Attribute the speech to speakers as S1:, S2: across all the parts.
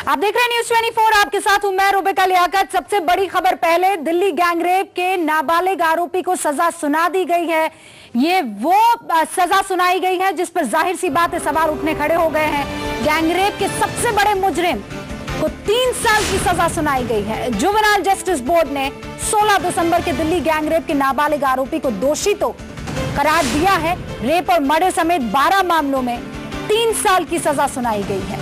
S1: आप देख रहे हैं न्यूज़ 24, आपके साथ हूं मैं रुबिका लियाकत। सबसे बड़ी खबर पहले, दिल्ली गैंगरेप के नाबालिग आरोपी को सजा सुना दी गई है। ये वो सजा सुनाई गई है जिस पर जाहिर सी बात है सवाल उठने खड़े हो गए हैं। गैंगरेप के सबसे बड़े मुजरिम को 3 साल की सजा सुनाई गई है। जुवेनाइल जस्टिस बोर्ड ने 16 दिसंबर के दिल्ली गैंगरेप के नाबालिग आरोपी को दोषी तो करार दिया है, रेप और मर्डर समेत 12 मामलों में 3 साल की सजा सुनाई गई है।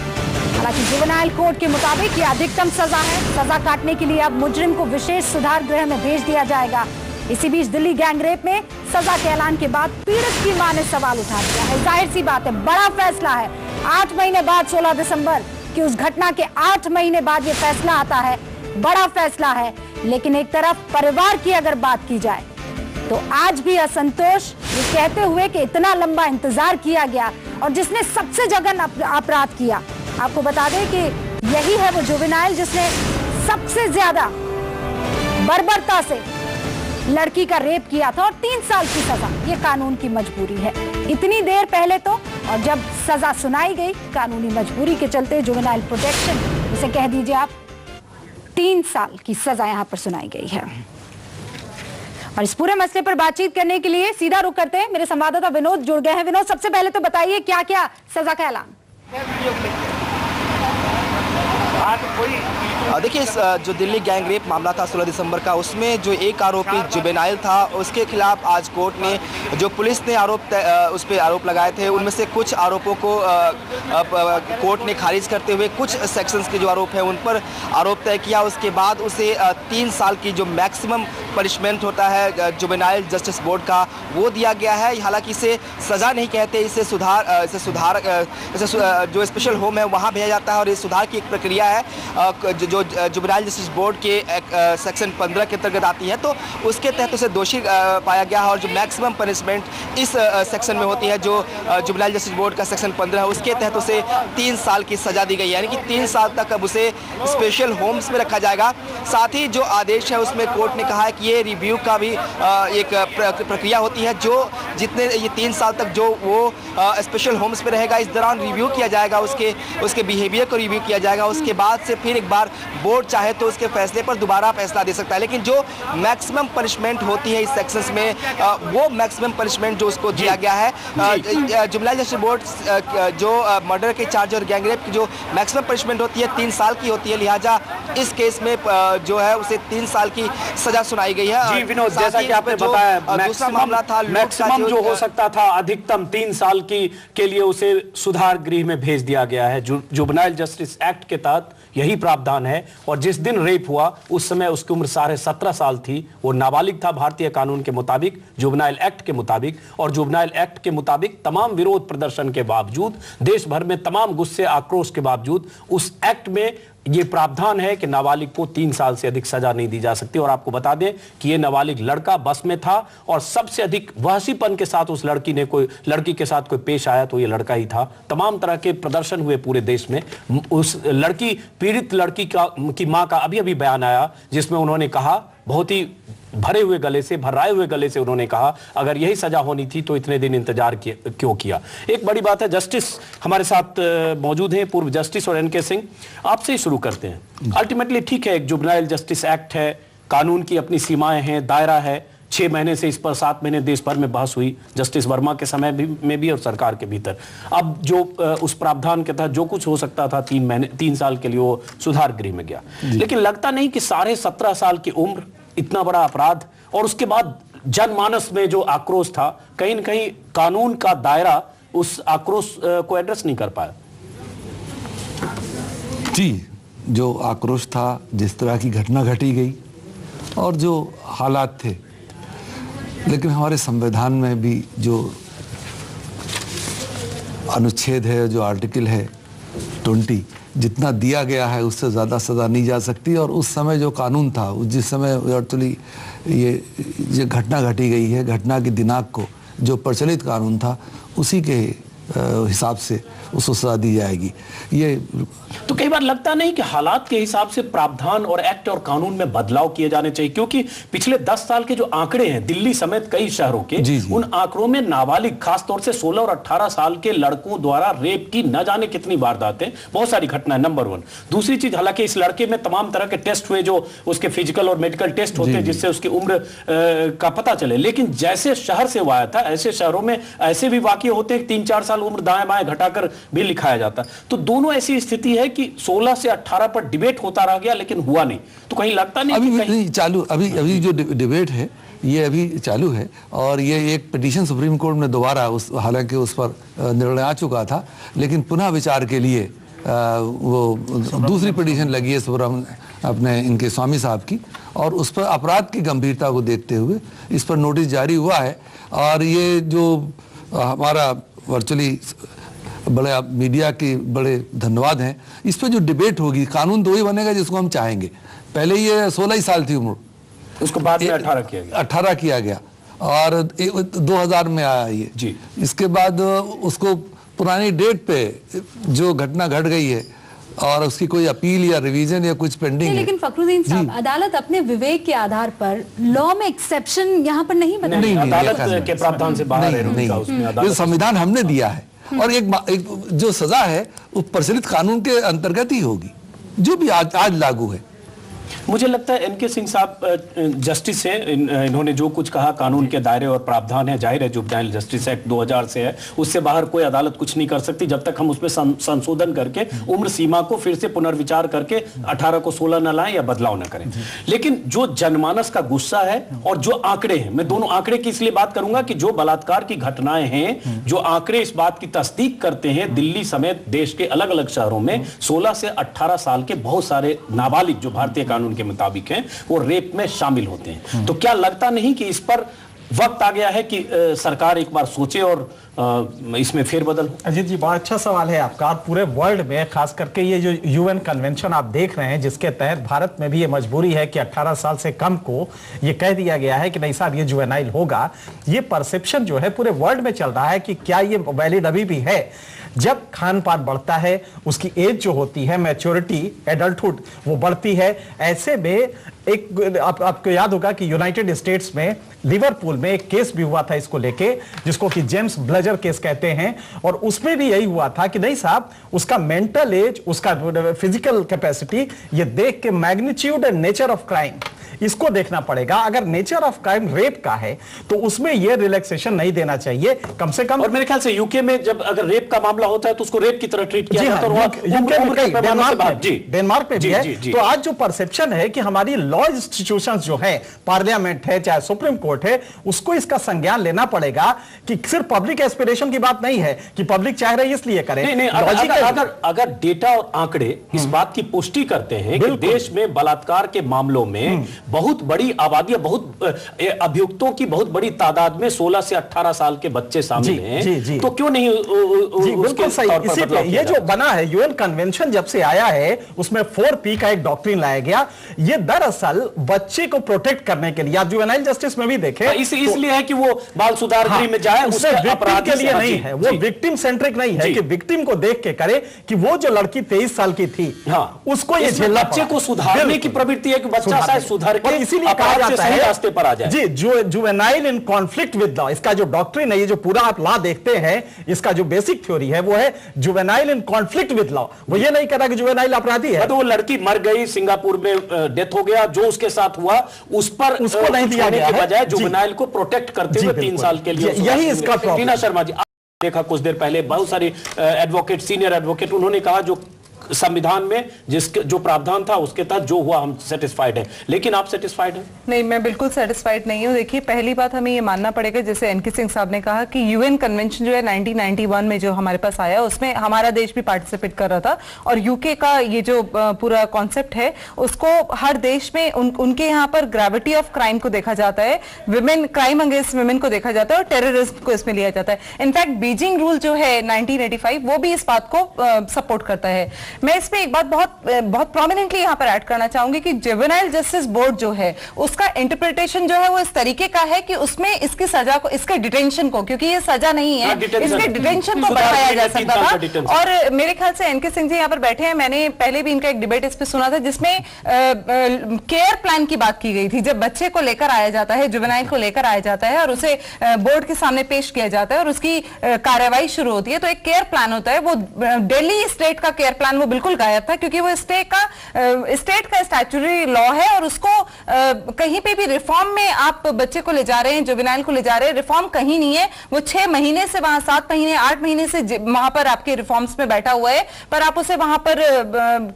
S1: हालांकि जुवेनाइल कोर्ट के मुताबिक यह अधिकतम सजा है। सजा काटने के लिए अब मुजरिम को विशेष सुधार गृह में भेज दिया जाएगा। इसी बीच दिल्ली गैंगरेप में सजा के ऐलान के बाद पीड़ित की मां ने सवाल उठा दिया है। जाहिर सी बात है, बड़ा फैसला है। 8 महीने बाद 16 दिसंबर की उस घटना के 8 महीने बाद यह फैसला आता है। बड़ा फैसला है, लेकिन एक तरफ परिवार की अगर बात की जाए तो आज भी असंतोष, ये कहते हुए कि इतना लंबा इंतजार किया गया और जिसने सबसे जघन अपराध किया। आपको बता दें कि यही है वो जुवेनाइल जिसने सबसे ज्यादा बर्बरता से लड़की का रेप किया था और 3 साल की सजा। ये कानून की मजबूरी है। इतनी देर पहले तो, और जब सजा सुनाई गई कानूनी मजबूरी के चलते, जुवेनाइल प्रोटेक्शन उसे कह दीजिए आप, 3 साल की सजा यहां पर सुनाई गई है। और इस पूरे मसले पर बातचीत करने के लिए सीधा रुख करते हैं, मेरे संवाददाता विनोद जुड़ गए हैं। विनोद, सबसे पहले तो बताइए क्या क्या सजा का ऐलान?
S2: देखिए, जो दिल्ली गैंगरेप मामला था 16 दिसंबर का, उसमें जो एक आरोपी जुवेनाइल था उसके खिलाफ आज कोर्ट ने, जो पुलिस ने उस पर आरोप लगाए थे, उनमें से कुछ आरोपों को कोर्ट ने खारिज करते हुए कुछ सेक्शंस के जो आरोप हैं उन पर आरोप तय किया। उसके बाद उसे 3 साल की जो मैक्सिमम पनिशमेंट होता है जुवेनाइल जस्टिस बोर्ड का, वो दिया गया है। हालांकि इसे सजा नहीं कहते, इसे सुधार जो स्पेशल होम है वहाँ भेजा जाता है और ये सुधार की एक प्रक्रिया है जो जुवेनाइल जस्टिस बोर्ड के सेक्शन 15 के अंतर्गत आती है। तो उसके तहत उसे दोषी पाया गया है और जो मैक्सिमम पनिशमेंट इस सेक्शन में होती है, जो जुवेनाइल जस्टिस बोर्ड का सेक्शन 15 है, उसके तहत उसे 3 साल की सजा दी गई है। यानी कि 3 साल तक अब उसे स्पेशल होम्स में रखा जाएगा। साथ ही जो आदेश है उसमें कोर्ट ने कहा है कि ये रिव्यू का भी एक प्रक्रिया होती है। जो जितने ये 3 साल तक जो वो स्पेशल होम्स में रहेगा, इस दौरान रिव्यू किया जाएगा, उसके बिहेवियर को रिव्यू किया जाएगा। उसके बाद से फिर एक बार बोर्ड चाहे तो उसके फैसले पर दोबारा फैसला दे सकता है। लेकिन जो मैक्सिमम पनिशमेंट होती है इस सेक्शंस में, वो मैक्सिमम पनिशमेंट जो उसको दिया गया है, जुवेनाइल जस्टिस बोर्ड जो मर्डर के चार्ज और गैंगरेप की जो मैक्सिमम पनिशमेंट होती है 3 साल की होती है। लिहाजा इस केस में जो है उसे 3 साल की सजा सुनाई गई है।
S3: जी विनोद, जैसा कि आपने बताया,
S2: दूसरा मामला था
S3: मैक्सिमम जो हो सकता था अधिकतम 3 साल के लिए उसे सुधार गृह में भेज दिया गया है। जुवेनाइल जस्टिस एक्ट के तहत यही प्रावधान है। और जिस दिन रेप हुआ उस समय उसकी उम्र 17.5 साल थी। वो नाबालिग था भारतीय कानून के मुताबिक, जुवेनाइल एक्ट के मुताबिक। और जुवेनाइल एक्ट के मुताबिक तमाम विरोध प्रदर्शन के बावजूद, देश भर में तमाम गुस्से आक्रोश के बावजूद, उस एक्ट में ये प्रावधान है कि नाबालिग को 3 साल से अधिक सजा नहीं दी जा सकती। और आपको बता दें कि ये नाबालिग लड़का बस में था और सबसे अधिक वहसीपन के साथ उस लड़की के साथ कोई पेश आया तो ये लड़का ही था। तमाम तरह के प्रदर्शन हुए पूरे देश में। उस पीड़ित लड़की की मां का अभी बयान आया जिसमें उन्होंने कहा, बहुत ही भर्राए हुए गले से उन्होंने कहा, अगर यही सजा होनी थी तो इतने दिन इंतजार क्यों किया। एक बड़ी बात है, जस्टिस हमारे साथ मौजूद हैं, पूर्व जस्टिस और एनके सिंह, आपसे ही शुरू करते हैं। अल्टीमेटली ठीक है, एक जुवेनाइल जस्टिस एक्ट है, कानून की अपनी सीमाएं हैं, दायरा है। 6 महीने से इस पर 7 महीने देश भर में बहस हुई, जस्टिस वर्मा के समय में भी और सरकार के भीतर। अब जो उस प्रावधान के तहत जो कुछ हो सकता था 3 साल के लिए वो सुधार गृह में गया। लेकिन लगता नहीं कि 17.5 साल की उम्र, इतना बड़ा अपराध, और उसके बाद जनमानस में जो आक्रोश था, कहीं न कहीं कानून का दायरा उस आक्रोश को एड्रेस नहीं कर पाया।
S4: जी, जो आक्रोश था, जिस तरह की घटना घटी गई और जो हालात थे, लेकिन हमारे संविधान में भी जो अनुच्छेद है, जो आर्टिकल है 20, जितना दिया गया है उससे ज़्यादा सज़ा नहीं जा सकती। और उस समय जो कानून था, जिस समय एक्चुअली ये घटना घटी गई है, घटना की दिनांक को जो प्रचलित कानून था उसी के हिसाब से उसको सजा दी जाएगी। ये
S3: तो कई बार लगता नहीं कि हालात के हिसाब से प्रावधान और एक्ट और कानून में बदलाव किए जाने चाहिए, क्योंकि पिछले 10 साल के जो आंकड़े हैं दिल्ली समेत कई शहरों के, उन आंकड़ों में नाबालिग खासतौर से 16 और 18 साल के लड़कों द्वारा रेप की न जाने कितनी वारदातें, बहुत सारी घटनाएं, नंबर 1। दूसरी चीज, हालांकि इस लड़के में तमाम तरह के टेस्ट हुए, जो उसके फिजिकल और मेडिकल टेस्ट होते हैं जिससे उसकी उम्र का पता चले, लेकिन जैसे शहर से वो आया था ऐसे शहरों में ऐसे भी वाकये होते हैं 3-4 साल उम्र दाएं बाएं घटाकर भी लिखाया जाता। तो दोनों ऐसी स्थिति है कि 16 से 18 पर डिबेट होता रह गया लेकिन हुआ नहीं। तो कहीं लगता नहीं
S4: अभी
S3: कि कहीं...
S4: नहीं चालू, अभी जो डिबेट है ये अभी चालू है, और ये एक पिटीशन सुप्रीम कोर्ट में दोबारा हालांकि उस पर निर्णय आ चुका था, लेकिन पुनः विचार के लिए वो दूसरी पिटीशन लगी है अपने इनके स्वामी साहब की, और उस पर अपराध की गंभीरता को देखते हुए इस पर नोटिस जारी हुआ है। और ये जो हमारा वर्चुअली बड़े मीडिया के बड़े धन्यवाद हैं, इस पर जो डिबेट होगी, कानून तो वही बनेगा जिसको हम चाहेंगे। पहले ये 16 ही साल थी उम्र, उसको बाद में 18 किया गया और 2000 में आया ये जी। इसके बाद उसको पुरानी डेट पे जो घटना घट गई है और उसकी कोई अपील या रिवीजन या कुछ पेंडिंग है।
S1: लेकिन फखरुद्दीन साहब, अदालत अपने विवेक के आधार पर लॉ में एक्सेप्शन यहाँ पर नहीं बना,
S3: अदालत के प्रावधान से बाहर है,
S4: ये संविधान हमने दिया है, और एक जो सजा है वो प्रचलित कानून के अंतर्गत ही होगी जो भी आज लागू है।
S3: मुझे लगता है एनके सिंह साहब जस्टिस है, इन्होंने जो कुछ कहा कानून के दायरे और प्रावधान है, जाहिर है जुवेनाइल जस्टिस एक्ट 2000 से है, उससे बाहर कोई अदालत कुछ नहीं कर सकती जब तक हम उसमें संशोधन करके उम्र सीमा को फिर से पुनर्विचार करके 18 को 16 न लाएं या बदलाव न करें। लेकिन जो जनमानस का गुस्सा है और जो आंकड़े हैं, मैं दोनों आंकड़े की इसलिए बात करूंगा कि जो बलात्कार की घटनाएं हैं, जो आंकड़े इस बात की तस्दीक करते हैं, दिल्ली समेत देश के अलग अलग शहरों में 16 से 18 साल के बहुत सारे नाबालिग जो भारतीय कानून के मुताबिक हैं वो रेप में शामिल होते हैं। तो क्या लगता नहीं कि इस पर वक्त आ गया है कि सरकार एक बार सोचे और इसमें फेरबदल?
S5: अजीत जी, बहुत अच्छा सवाल है आपका। पूरे वर्ल्ड में खास करके ये जो यूएन कन्वेंशन आप देख रहे हैं, जिसके तहत भारत में भी ये मजबूरी है कि 18 साल से कम को ये कह दिया गया है कि नहीं साहब ये जुवेनाइल होगा। ये परसेप्शन जो है पूरे वर्ल्ड में चल रहा है कि क्या ये वैलिड अभी भी है। जब खान पान बढ़ता है, उसकी एज जो होती है, मैच्योरिटी, एडल्टहुड, वो बढ़ती है। ऐसे में एक आपको याद होगा कि यूनाइटेड स्टेट्स में लिवरपूल में एक केस भी हुआ था इसको लेके, जिसको कि जेम्स ब्लजर केस कहते हैं, और उसमें भी यही हुआ था कि नहीं साहब उसका मेंटल एज, उसका फिजिकल कैपेसिटी, ये देख के magnitude and nature of crime इसको देखना पड़ेगा। अगर नेचर ऑफ क्राइम रेप का है तो उसमें यह रिलैक्सेशन नहीं देना चाहिए कम से कम।
S3: और मेरे ख्याल से यूके में जब अगर रेप का मामला होता है तो उसको रेप की तरह ट्रीट किया जाता है।
S5: डेनमार्क में भी है। तो आज जो परसेप्शन है कि हमारी लॉ इंस्टीट्यूशंस जो है, पार्लियामेंट है चाहे सुप्रीम कोर्ट है, उसको इसका संज्ञान लेना पड़ेगा कि सिर्फ पब्लिक एस्पिरेशन की बात नहीं है कि पब्लिक चाह रही है इसलिए करें।
S3: अगर डेटा और आंकड़े इस बात की पुष्टि करते हैं कि देश में बलात्कार के मामलों में बहुत बड़ी आबादी, बहुत अभियुक्तों की बहुत बड़ी तादाद में 16 से 18 साल के बच्चे शामिल हैं, तो क्यों नहीं
S5: बिल्कुल सही। इसीलिए ये जो बना है यूएन कन्वेंशन जब से आया है, उसमें 4P का एक डॉक्ट्रिन लाया गया। ये दरअसल बच्चे को प्रोटेक्ट करने के लिए, आप जुवेनाइल जस्टिस में भी देखें,
S3: इसलिए है कि वो बाल सुधार गृह में जाए, उसके अपराध
S5: के लिए नहीं है, वो विक्टिम सेंट्रिक नहीं है कि विक्टिम को देख के करे कि वो जो लड़की 23 साल की थी उसको ये झेलना,
S3: बच्चे को सुधारने की प्रवृत्ति है कि बच्चा शायद सुधार के
S5: इसीलिए कहा जाता है
S3: रास्ते पर आ जाए।
S5: जी, जो juvenile in conflict with law, इसका जो डॉक्ट्रिन है, ये जो पूरा आप लॉ देखते हैं, इसका जो बेसिक थ्योरी है वो है juvenile in conflict with law. वो ये नहीं कह रहा कि जुवेनाइल अपराधी है।
S3: तो वो लड़की मर गई, सिंगापुर में डेथ हो गया, जो उसके साथ हुआ उस पर
S5: उसको नहीं दिया गया है,
S3: बजाय जुवेनाइल को प्रोटेक्ट करते हुए 3 साल के लिए।
S5: यही इसका प्रॉब्लम।
S3: टीना शर्मा जी, देखा कुछ देर पहले बहुत सारे एडवोकेट, सीनियर एडवोकेट, उन्होंने कहा जो संविधान में जिसके जो प्रावधान था उसके तहत जो हुआ हम सेटिस्फाइड हैं, लेकिन आप सेटिस्फाइड हैं?
S6: नहीं, मैं बिल्कुल सेटिस्फाइड नहीं हूं। देखिए, पहली बात हमें ये मानना पड़ेगा, जैसे एनके सिंह साहब ने कहा कि यूएन कन्वेंशन जो है 1991 में जो हमारे पास आया, उसमें हमारा देश भी पार्टिसिपेट कर रहा था, और यूके का ये जो पूरा कॉन्सेप्ट है उसको हर देश में उनके यहाँ पर ग्रेविटी ऑफ क्राइम को देखा जाता है, विमेन, क्राइम अगेंस्ट विमेन को देखा जाता है और टेररिज्म को इसमें लिया जाता है। इनफैक्ट बीजिंग रूल जो है 1985 वो भी इस बात को सपोर्ट करता है। मैं इसमें एक बात बहुत प्रोमिनेंटली यहाँ पर ऐड करना चाहूंगी कि जुवेनाइल जस्टिस बोर्ड जो है उसका इंटरप्रिटेशन जो है वो इस तरीके का है कि उसमें इसकी सजा को, इसके डिटेंशन को, क्योंकि ये सजा नहीं है, इसके डिटेंशन को बढ़ाया जा सकता था। और मेरे ख्याल से एनके सिंह जी यहाँ पर बैठे हैं, मैंने पहले भी इनका एक डिबेट इस पे सुना था जिसमें केयर प्लान की बात की गई थी। जब बच्चे को लेकर आया जाता है, जुवेनाइल को लेकर आया जाता है और उसे बोर्ड के सामने पेश किया जाता है और उसकी कार्रवाई शुरू होती है, तो एक केयर प्लान होता है। वो दिल्ली स्टेट का केयर प्लान वो बिल्कुल गायब था, क्योंकि वो स्टेट का स्टैट्यूटरी लॉ है और उसको कहीं पे भी रिफॉर्म में आप बच्चे को ले जा रहे हैं, जुवेनाइल को ले जा रहे हैं, रिफॉर्म कहीं नहीं है। वो 6 महीने से वहां 7 महीने 8 महीने से वहां पर आपके रिफॉर्म्स में बैठा हुआ है, पर आप उसे वहां पर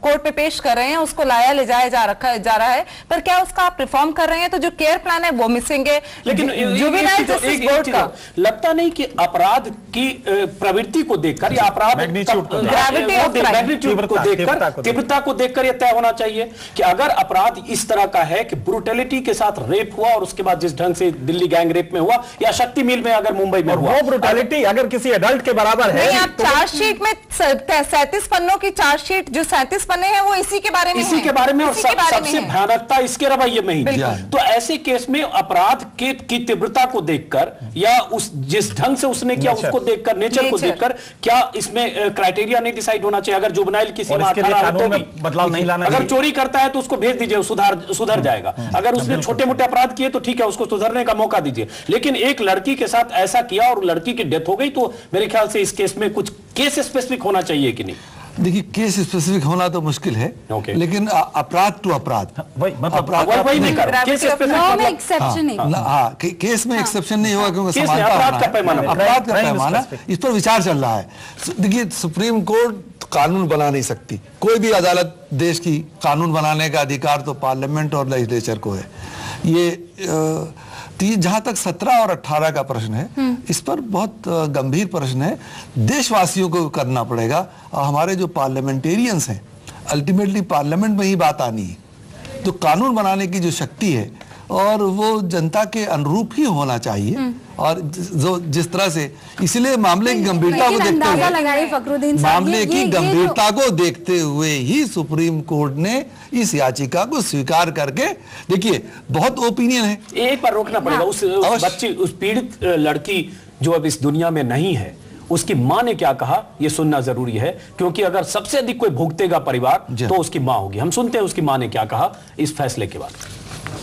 S6: कोर्ट पे पेश कर रहे हैं, उसको लाया ले जाया जा रहा है, पर क्या उसका आप रिफॉर्म कर रहे हैं? तो जो केयर प्लान है वो मिसिंग है।
S3: लेकिन
S6: जुवेनाइल जस्टिस बोर्ड का
S3: लगता नहीं कि अपराध की प्रवृत्ति को देखकर या अपराध मैग्नीट्यूड को देखकर, तीव्रता को देखकर यह तय होना चाहिए कि अगर अपराध इस तरह का है कि ब्रूटैलिटी के साथ रेप हुआ और उसके बाद जिस ढंग से दिल्ली गैंग रेप में हुआ या शक्ति मिल में अगर मुंबई में हुआ,
S5: वो ब्रूटैलिटी अगर किसी एडल्ट के बराबर है,
S6: नहीं, आप चार्जशीट में 37 पन्नों की चार्जशीट जो 37 पन्ने हैं वो इसी के बारे में
S3: और सबसे भयानकता इसके रवैये में ही। तो ऐसे केस में अपराध की तीव्रता को देखकर या उस जिस ढंग से उसने किया उसको देखकर, नेचर को देखकर, क्या इसमें क्राइटेरिया नहीं डिसाइड होना चाहिए? अगर जुवेनाइल की सीमा 18 तो भी
S5: बदलाव नहीं लाना,
S3: अगर चोरी करता है तो उसको भेज दीजिए, सुधर जाएगा। अगर उसने छोटे मोटे अपराध किए तो ठीक है, उसको सुधरने का मौका दीजिए। लेकिन एक लड़की के साथ ऐसा किया और लड़की की डेथ हो गई, तो मेरे ख्याल से इस केस में कुछ केस स्पेसिफिक होना चाहिए कि नहीं?
S4: देखिए, केस स्पेसिफिक होना तो मुश्किल है, लेकिन अपराध टू अपराध,
S3: वही नहीं कर केस
S4: केस में एक्सेप्शन नहीं होगा, क्योंकि अपराध का पैमाना इस पर विचार चल रहा है। देखिए, सुप्रीम कोर्ट कानून बना नहीं सकती, कोई भी अदालत देश की कानून बनाने का अधिकार तो पार्लियामेंट और लेजिस्लेचर को है। ये जहां तक 17 और 18 का प्रश्न है, इस पर बहुत गंभीर प्रश्न है, देशवासियों को करना पड़ेगा। और हमारे जो पार्लियामेंटेरियंस हैं, अल्टीमेटली पार्लियामेंट में ही बात आनी है, तो कानून बनाने की जो शक्ति है और वो जनता के अनुरूप ही होना चाहिए। और जो जिस तरह से, इसलिए मामले की गंभीरता को देखते हुए, मामले की गंभीरता को देखते हुए ही सुप्रीम कोर्ट ने इस याचिका को स्वीकार करके, देखिए बहुत ओपिनियन है,
S3: एक बार रोकना पड़ेगा। उस बच्ची, उस पीड़ित लड़की जो अब इस दुनिया में नहीं है, उसकी मां ने क्या कहा यह सुनना जरूरी है, क्योंकि अगर सबसे अधिक कोई भुगतेगा परिवार तो उसकी मां होगी। हम सुनते हैं उसकी मां ने क्या कहा इस फैसले के बाद।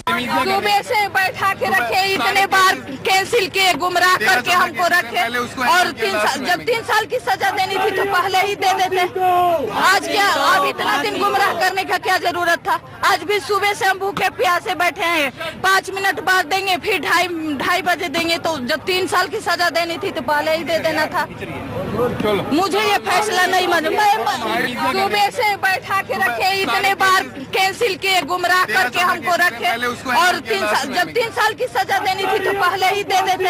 S7: सुबह से बैठा के रखे, इतने बार कैंसिल किए, गुमराह करके हमको रखे, और जब 3 साल की सजा देनी थी तो पहले ही दे देते। आज क्या, अब इतना दिन गुमराह करने का क्या जरूरत था? आज भी सुबह से हम भूखे प्यासे बैठे हैं, 5 मिनट बाद देंगे, फिर 2:30 बजे देंगे। तो जब 3 साल की सजा देनी थी तो पहले ही दे देना था। मुझे ये फैसला नहीं मालूम। सुबह से बैठा के रखे, इतने बार कैंसिल किए, गुमराह करके हमको रखे, और जब 3 साल की सजा देनी थी तो पहले ही दे देते।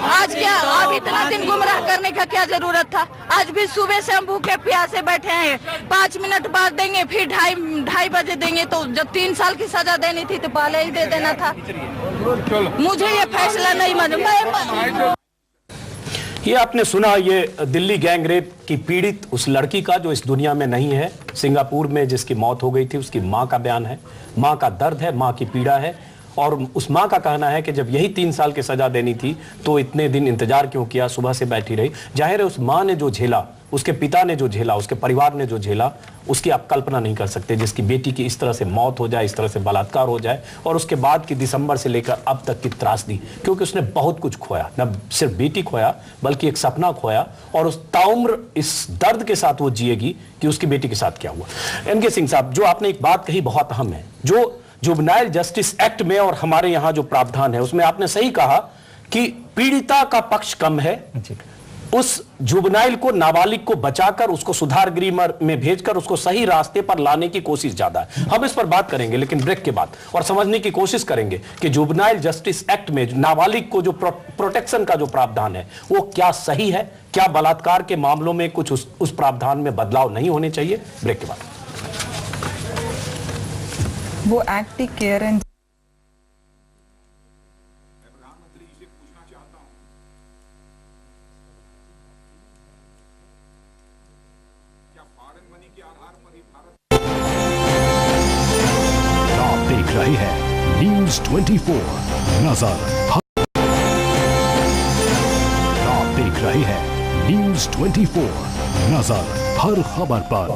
S7: आज क्या, अब इतना दिन गुमराह करने का क्या जरूरत था? आज भी सुबह से हम भूखे प्यासे बैठे हैं, 5 मिनट बाद देंगे, फिर 2:30 बजे देंगे। तो जब 3 साल की सजा देनी थी तो पहले ही दे देना था। मुझे ये फैसला नहीं मालूम।
S3: ये आपने सुना, ये दिल्ली गैंग रेप की पीड़ित उस लड़की का जो इस दुनिया में नहीं है, सिंगापुर में जिसकी मौत हो गई थी, उसकी मां का बयान है। मां का दर्द है, मां की पीड़ा है, और उस मां का कहना है कि जब यही 3 साल की सजा देनी थी तो इतने दिन इंतजार क्यों किया, सुबह से बैठी रही। जाहिर है उस मां ने जो झेला, उसके पिता ने जो झेला, उसके परिवार ने जो झेला, उसकी आप कल्पना नहीं कर सकते। जिसकी बेटी की इस तरह से मौत हो जाए, इस तरह से बलात्कार हो जाए, और उसके बाद की दिसंबर से लेकर अब तक की त्रासदी, क्योंकि उसने बहुत कुछ खोया, न सिर्फ बेटी खोया बल्कि एक सपना खोया, और उस ताउम्र इस दर्द के साथ वो जिएगी कि उसकी बेटी के साथ क्या हुआ। एनके सिंह साहब, जो आपने एक बात कही बहुत अहम है, जो जुवेनाइल जस्टिस एक्ट में और हमारे यहां जो प्रावधान है उसमें आपने सही कहा कि पीड़िता का पक्ष कम है। उस जुवेनाइल को, नाबालिग को बचाकर उसको सुधार गृह में भेजकर उसको सही रास्ते पर लाने की कोशिश ज्यादा है। हम इस पर बात करेंगे लेकिन ब्रेक के बाद, और समझने की कोशिश करेंगे कि जुवेनाइल जस्टिस एक्ट में नाबालिग को जो प्रोटेक्शन का जो प्रावधान है वो क्या सही है, क्या बलात्कार के मामलों में कुछ उस प्रावधान में बदलाव नहीं होने चाहिए। ब्रेक के बाद
S6: वो एक्ट की केयर एंड
S8: प्रधानमंत्री जी से पूछना चाहता हूं, क्या फॉरेन मनी के आधार
S9: देख रहे हैं न्यूज 24 नजर। आप देख रहे हैं न्यूज 24 नजर हर खबर पर।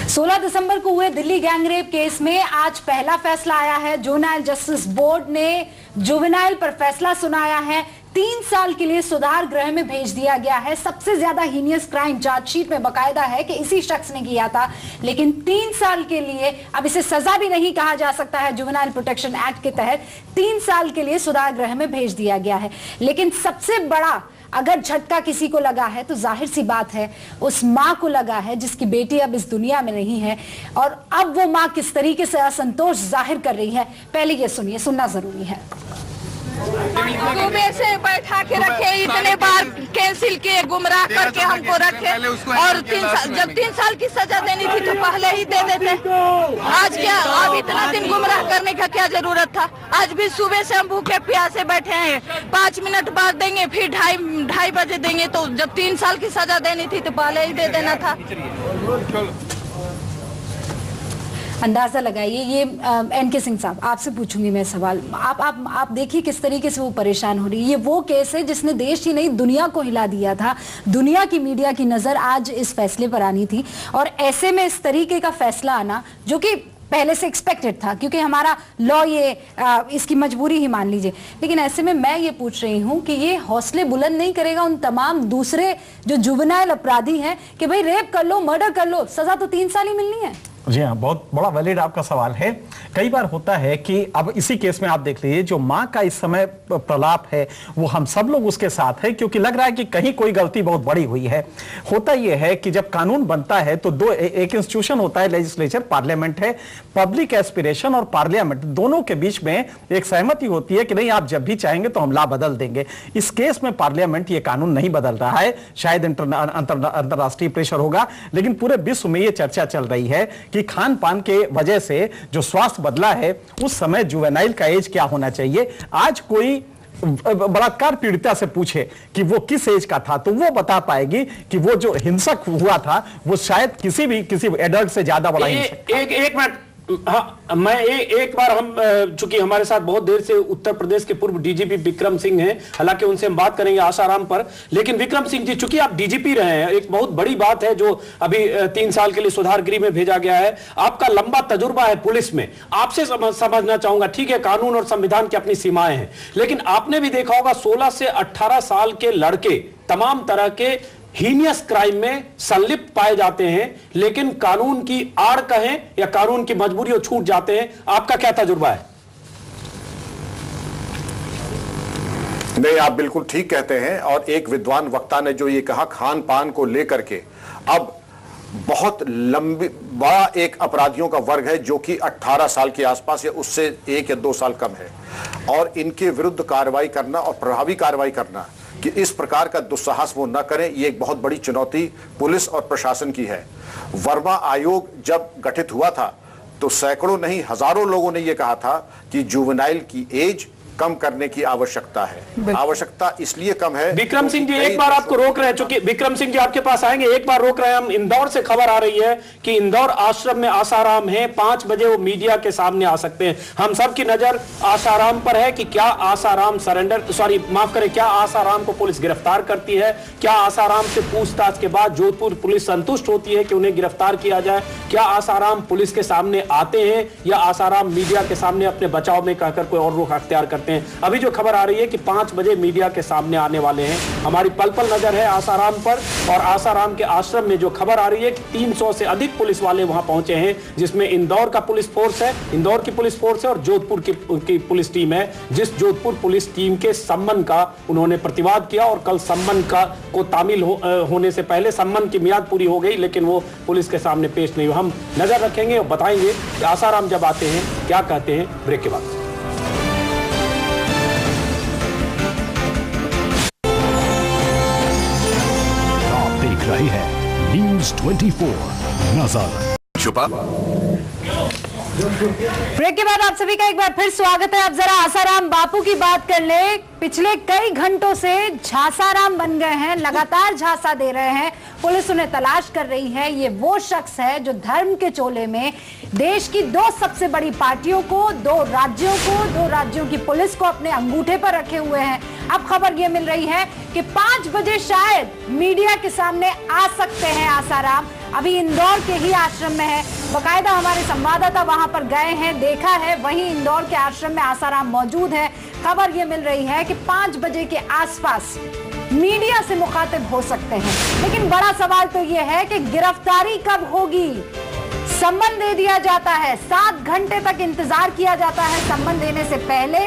S1: 16 दिसंबर को हुए दिल्ली गैंगरेप केस में आज पहला फैसला आया है। जुवेनाइल जस्टिस बोर्ड ने जुवेनाइल पर फैसला सुनाया है। 3 साल के लिए सुधार गृह में भेज दिया गया है। सबसे ज्यादा हीनियस क्राइम चार्जशीट में बकायदा है कि इसी शख्स ने किया था, लेकिन 3 साल के लिए, अब इसे सजा भी नहीं कहा जा सकता है, जुवेनाइल प्रोटेक्शन एक्ट के तहत 3 साल के लिए सुधार गृह में भेज दिया गया है। लेकिन सबसे बड़ा अगर झटका किसी को लगा है तो जाहिर सी बात है उस मां को लगा है जिसकी बेटी अब इस दुनिया में नहीं है, और अब वो मां किस तरीके से असंतोष जाहिर कर रही है, पहले ये सुनिए, सुनना जरूरी है।
S7: सुबह से बैठा के रखे, इतने बार कैंसिल किए, गुमराह करके हमको रखे, और 3 साल की सजा देनी थी तो पहले ही दे देते। आज क्या, अब इतना दिन गुमराह करने का क्या जरूरत था? आज भी सुबह से हम भूखे प्यासे बैठे हैं, 5 मिनट बाद देंगे, फिर 2:30 बजे देंगे। तो जब 3 साल की सजा देनी थी तो पहले ही दे देना था।
S1: अंदाजा लगाइए। ये एनके सिंह साहब, आपसे पूछूंगी मैं सवाल। आप देखिए किस तरीके से वो परेशान हो रही है। ये वो केस है जिसने देश ही नहीं दुनिया को हिला दिया था। दुनिया की मीडिया की नजर आज इस फैसले पर आनी थी, और ऐसे में इस तरीके का फैसला आना जो कि पहले से एक्सपेक्टेड था, क्योंकि हमारा लॉ ये इसकी मजबूरी ही मान लीजिए। लेकिन ऐसे में मैं ये पूछ रही हूं कि ये हौसले बुलंद नहीं करेगा उन तमाम दूसरे जो जुवेनाइल अपराधी हैं कि भाई रेप कर लो, मर्डर कर लो, सजा तो 3 साल ही मिलनी है?
S5: जी हाँ, बहुत बड़ा वैलिड आपका सवाल है। कई बार होता है कि अब इसी केस में आप देख लीजिए, जो माँ का इस समय प्रलाप है वो हम सब लोग उसके साथ है, क्योंकि लग रहा है कि कहीं कोई गलती बहुत बड़ी हुई है। होता यह है कि जब कानून बनता है तो एक इंस्टीट्यूशन होता है, लेजिस्लेचर, पार्लियामेंट है। पब्लिक एस्पिरेशन और पार्लियामेंट दोनों के बीच में एक सहमति होती है कि नहीं, आप जब भी चाहेंगे तो हम ला बदल देंगे। इस केस में पार्लियामेंट ये कानून नहीं बदल रहा है, शायद अंतरराष्ट्रीय प्रेशर होगा, लेकिन पूरे विश्व में ये चर्चा चल रही है कि खान पान के वजह से जो स्वास्थ्य बदला है, उस समय जुवेनाइल का एज क्या होना चाहिए। आज कोई बलात्कार पीड़िता से पूछे कि वो किस एज का था तो वो बता पाएगी कि वो जो हिंसक हुआ था वो शायद किसी एडल्ट से ज्यादा बड़ा हिंसक।
S3: एक मिनट, हाँ, मैं एक बार, हम चूंकि हमारे साथ बहुत देर से उत्तर प्रदेश के पूर्व डीजीपी विक्रम सिंह हैं, हालांकि उनसे हम बात करेंगे आसाराम पर, लेकिन विक्रम सिंह जी, चूंकि आप डीजीपी रहे हैं, एक बहुत बड़ी बात है जो अभी 3 साल के लिए सुधार गृह में भेजा गया है। आपका लंबा तजुर्बा है पुलिस में, आपसे समझना चाहूंगा, ठीक है कानून और संविधान की अपनी सीमाएं हैं, लेकिन आपने भी देखा होगा 16 से 18 साल के लड़के तमाम तरह के हीनियस क्राइम में संलिप्त पाए जाते हैं, लेकिन कानून की आड़ कहें या कानून की मजबूरी छूट जाते हैं। आपका क्या तजुर्बा है?
S10: नहीं, आप बिल्कुल ठीक कहते हैं। और एक विद्वान वक्ता ने जो ये कहा, खान पान को लेकर के अब बहुत लंबी बड़ा एक अपराधियों का वर्ग है जो कि 18 साल के आसपास या उससे 1 या 2 साल कम है, और इनके विरुद्ध कार्रवाई करना और प्रभावी कार्रवाई करना कि इस प्रकार का दुस्साहस वो न करें, ये एक बहुत बड़ी चुनौती पुलिस और प्रशासन की है। वर्मा आयोग जब गठित हुआ था तो सैकड़ों नहीं हजारों लोगों ने यह कहा था कि जुवेनाइल की एज कम करने की आवश्यकता है। आवश्यकता इसलिए कम है।
S3: विक्रम सिंह जी, एक बार आपको रोक रहे हैं, चूंकि विक्रम सिंह जी आपके पास आएंगे, एक बार रोक रहे हैं हम। इंदौर से खबर आ रही है कि इंदौर आश्रम में आसाराम है, 5 बजे वो मीडिया के सामने आ सकते हैं। हम सब की नजर आसाराम पर है कि क्या आसाराम क्या आसाराम को पुलिस गिरफ्तार करती है? क्या आसाराम से पूछताछ के बाद जोधपुर पुलिस संतुष्ट होती है कि उन्हें गिरफ्तार किया जाए? क्या आसाराम पुलिस के सामने आते हैं या आसाराम मीडिया के सामने अपने बचाव में कहकर कोई और रुख अख्तियार करते हैं? अभी जो खबर आ रही है कि 5 बजे मीडिया के सामने आने वाले हैं। हमारी पल पल नजर है आसाराम पर, और आसाराम के आश्रम में जो खबर आ रही है कि 300 से अधिक पुलिस वाले वहां पहुंचे हैं, जिसमें इंदौर का पुलिस फोर्स है, इंदौर की पुलिस फोर्स है और जोधपुर की पुलिस टीम है। जिस जोधपुर पुलिस टीम के सम्मन का उन्होंने प्रतिवाद किया, और कल सम्मन को तामील होने से पहले सम्मन की मियाद पूरी हो गई, लेकिन वो पुलिस के सामने पेश नहीं हुआ। हम नजर रखेंगे और बताएंगे कि आसाराम जब आते हैं क्या कहते हैं, ब्रेक के बाद।
S9: रही है न्यूज 24 नजर।
S11: छुपा
S1: ब्रेक के बाद आप सभी का एक बार फिर स्वागत है। अब जरा आसाराम बापू की बात कर ले। पिछले कई घंटों से झांसाराम बन गए हैं, लगातार झांसा दे रहे हैं, पुलिस उन्हें तलाश कर रही है। ये वो शख्स है जो धर्म के चोले में देश की दो सबसे बड़ी पार्टियों को, दो राज्यों की पुलिस को अपने अंगूठे पर रखे हुए हैं। अब खबर ये मिल रही है कि 5 बजे शायद मीडिया के सामने आ सकते हैं आसाराम। अभी इंदौर के ही आश्रम में है, बकायदा हमारे संवाददाता वहां पर गए हैं, देखा है, वहीं इंदौर के आश्रम में आसाराम मौजूद है। खबर ये मिल रही है कि 5 बजे के आसपास मीडिया से मुखातिब हो सकते हैं। लेकिन बड़ा सवाल तो ये है कि गिरफ्तारी कब होगी। सम्मन दे दिया जाता है, 7 घंटे तक इंतजार किया जाता है। सम्मन देने से पहले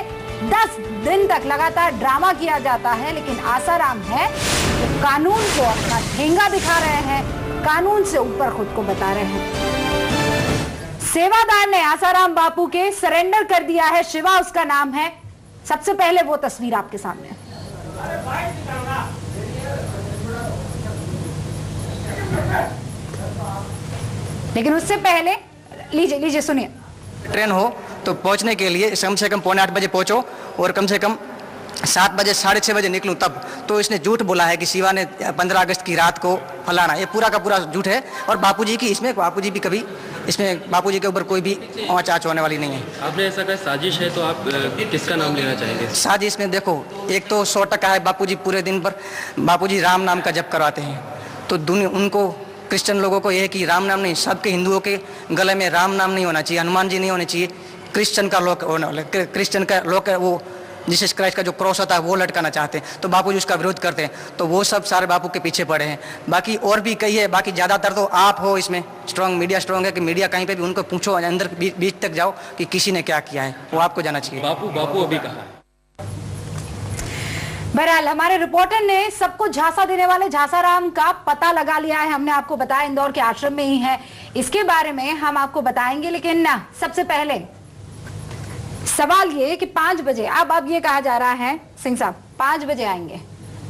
S1: 10 दिन तक लगातार ड्रामा किया जाता है। लेकिन आसाराम है तो कानून को अपना ठेंगा दिखा रहे हैं, कानून से ऊपर खुद को बता रहे हैं। सेवादार ने आसाराम बापू के सरेंडर कर दिया है, शिवा उसका नाम है। सबसे पहले वो तस्वीर आपके सामने। लेकिन उससे पहले लीजिए सुनिए।
S11: ट्रेन हो तो पहुंचने के लिए कम से कम 7:45 बजे पहुंचो और कम से कम 7 बजे 6:30 बजे निकलूं तब। तो इसने झूठ बोला है कि शिवा ने 15 अगस्त की रात को फलाना, ये पूरा का पूरा झूठ है। और बापूजी की इसमें, बापूजी भी कभी इसमें, बापूजी के ऊपर कोई भी आँच होने वाली नहीं है।
S12: आपने ऐसा कहा साजिश है, तो आप किसका नाम लेना चाहेंगे?
S11: साजिश में देखो, एक तो 100% है, बापूजी पूरे दिन पर बापूजी राम नाम का जप करवाते हैं। तो उनको क्रिश्चियन लोगों को यह है कि राम नाम नहीं, सबके हिंदुओं के गले में राम नाम नहीं होना चाहिए, हनुमान जी नहीं होने चाहिए। क्रिश्चियन का लोग वो जीसस क्राइस्ट का जो क्रॉस होता है वो लटकाना चाहते हैं। तो बापू जी उसका विरोध करते हैं। तो वो सब सारे बापू के पीछे पड़े हैं। बाकी और भी कई है, बाकी ज़्यादातर तो आप हो इसमें स्ट्रॉन्ग, मीडिया स्ट्रॉन्ग है कि मीडिया कहीं पे भी उनको पूछो, अंदर बीच तक जाओ कि किसी ने क्या किया है, वो आपको जाना चाहिए।
S12: बापू अभी कहाँ है?
S1: बहरहाल हमारे रिपोर्टर ने सबको झांसा देने वाले झांसाराम का पता लगा लिया है। हमने आपको बताया इंदौर के आश्रम में ही है, इसके बारे में हम आपको बताएंगे। लेकिन ना, सबसे पहले सवाल ये कि 5 बजे, अब ये कहा जा रहा है सिंह साहब 5 बजे आएंगे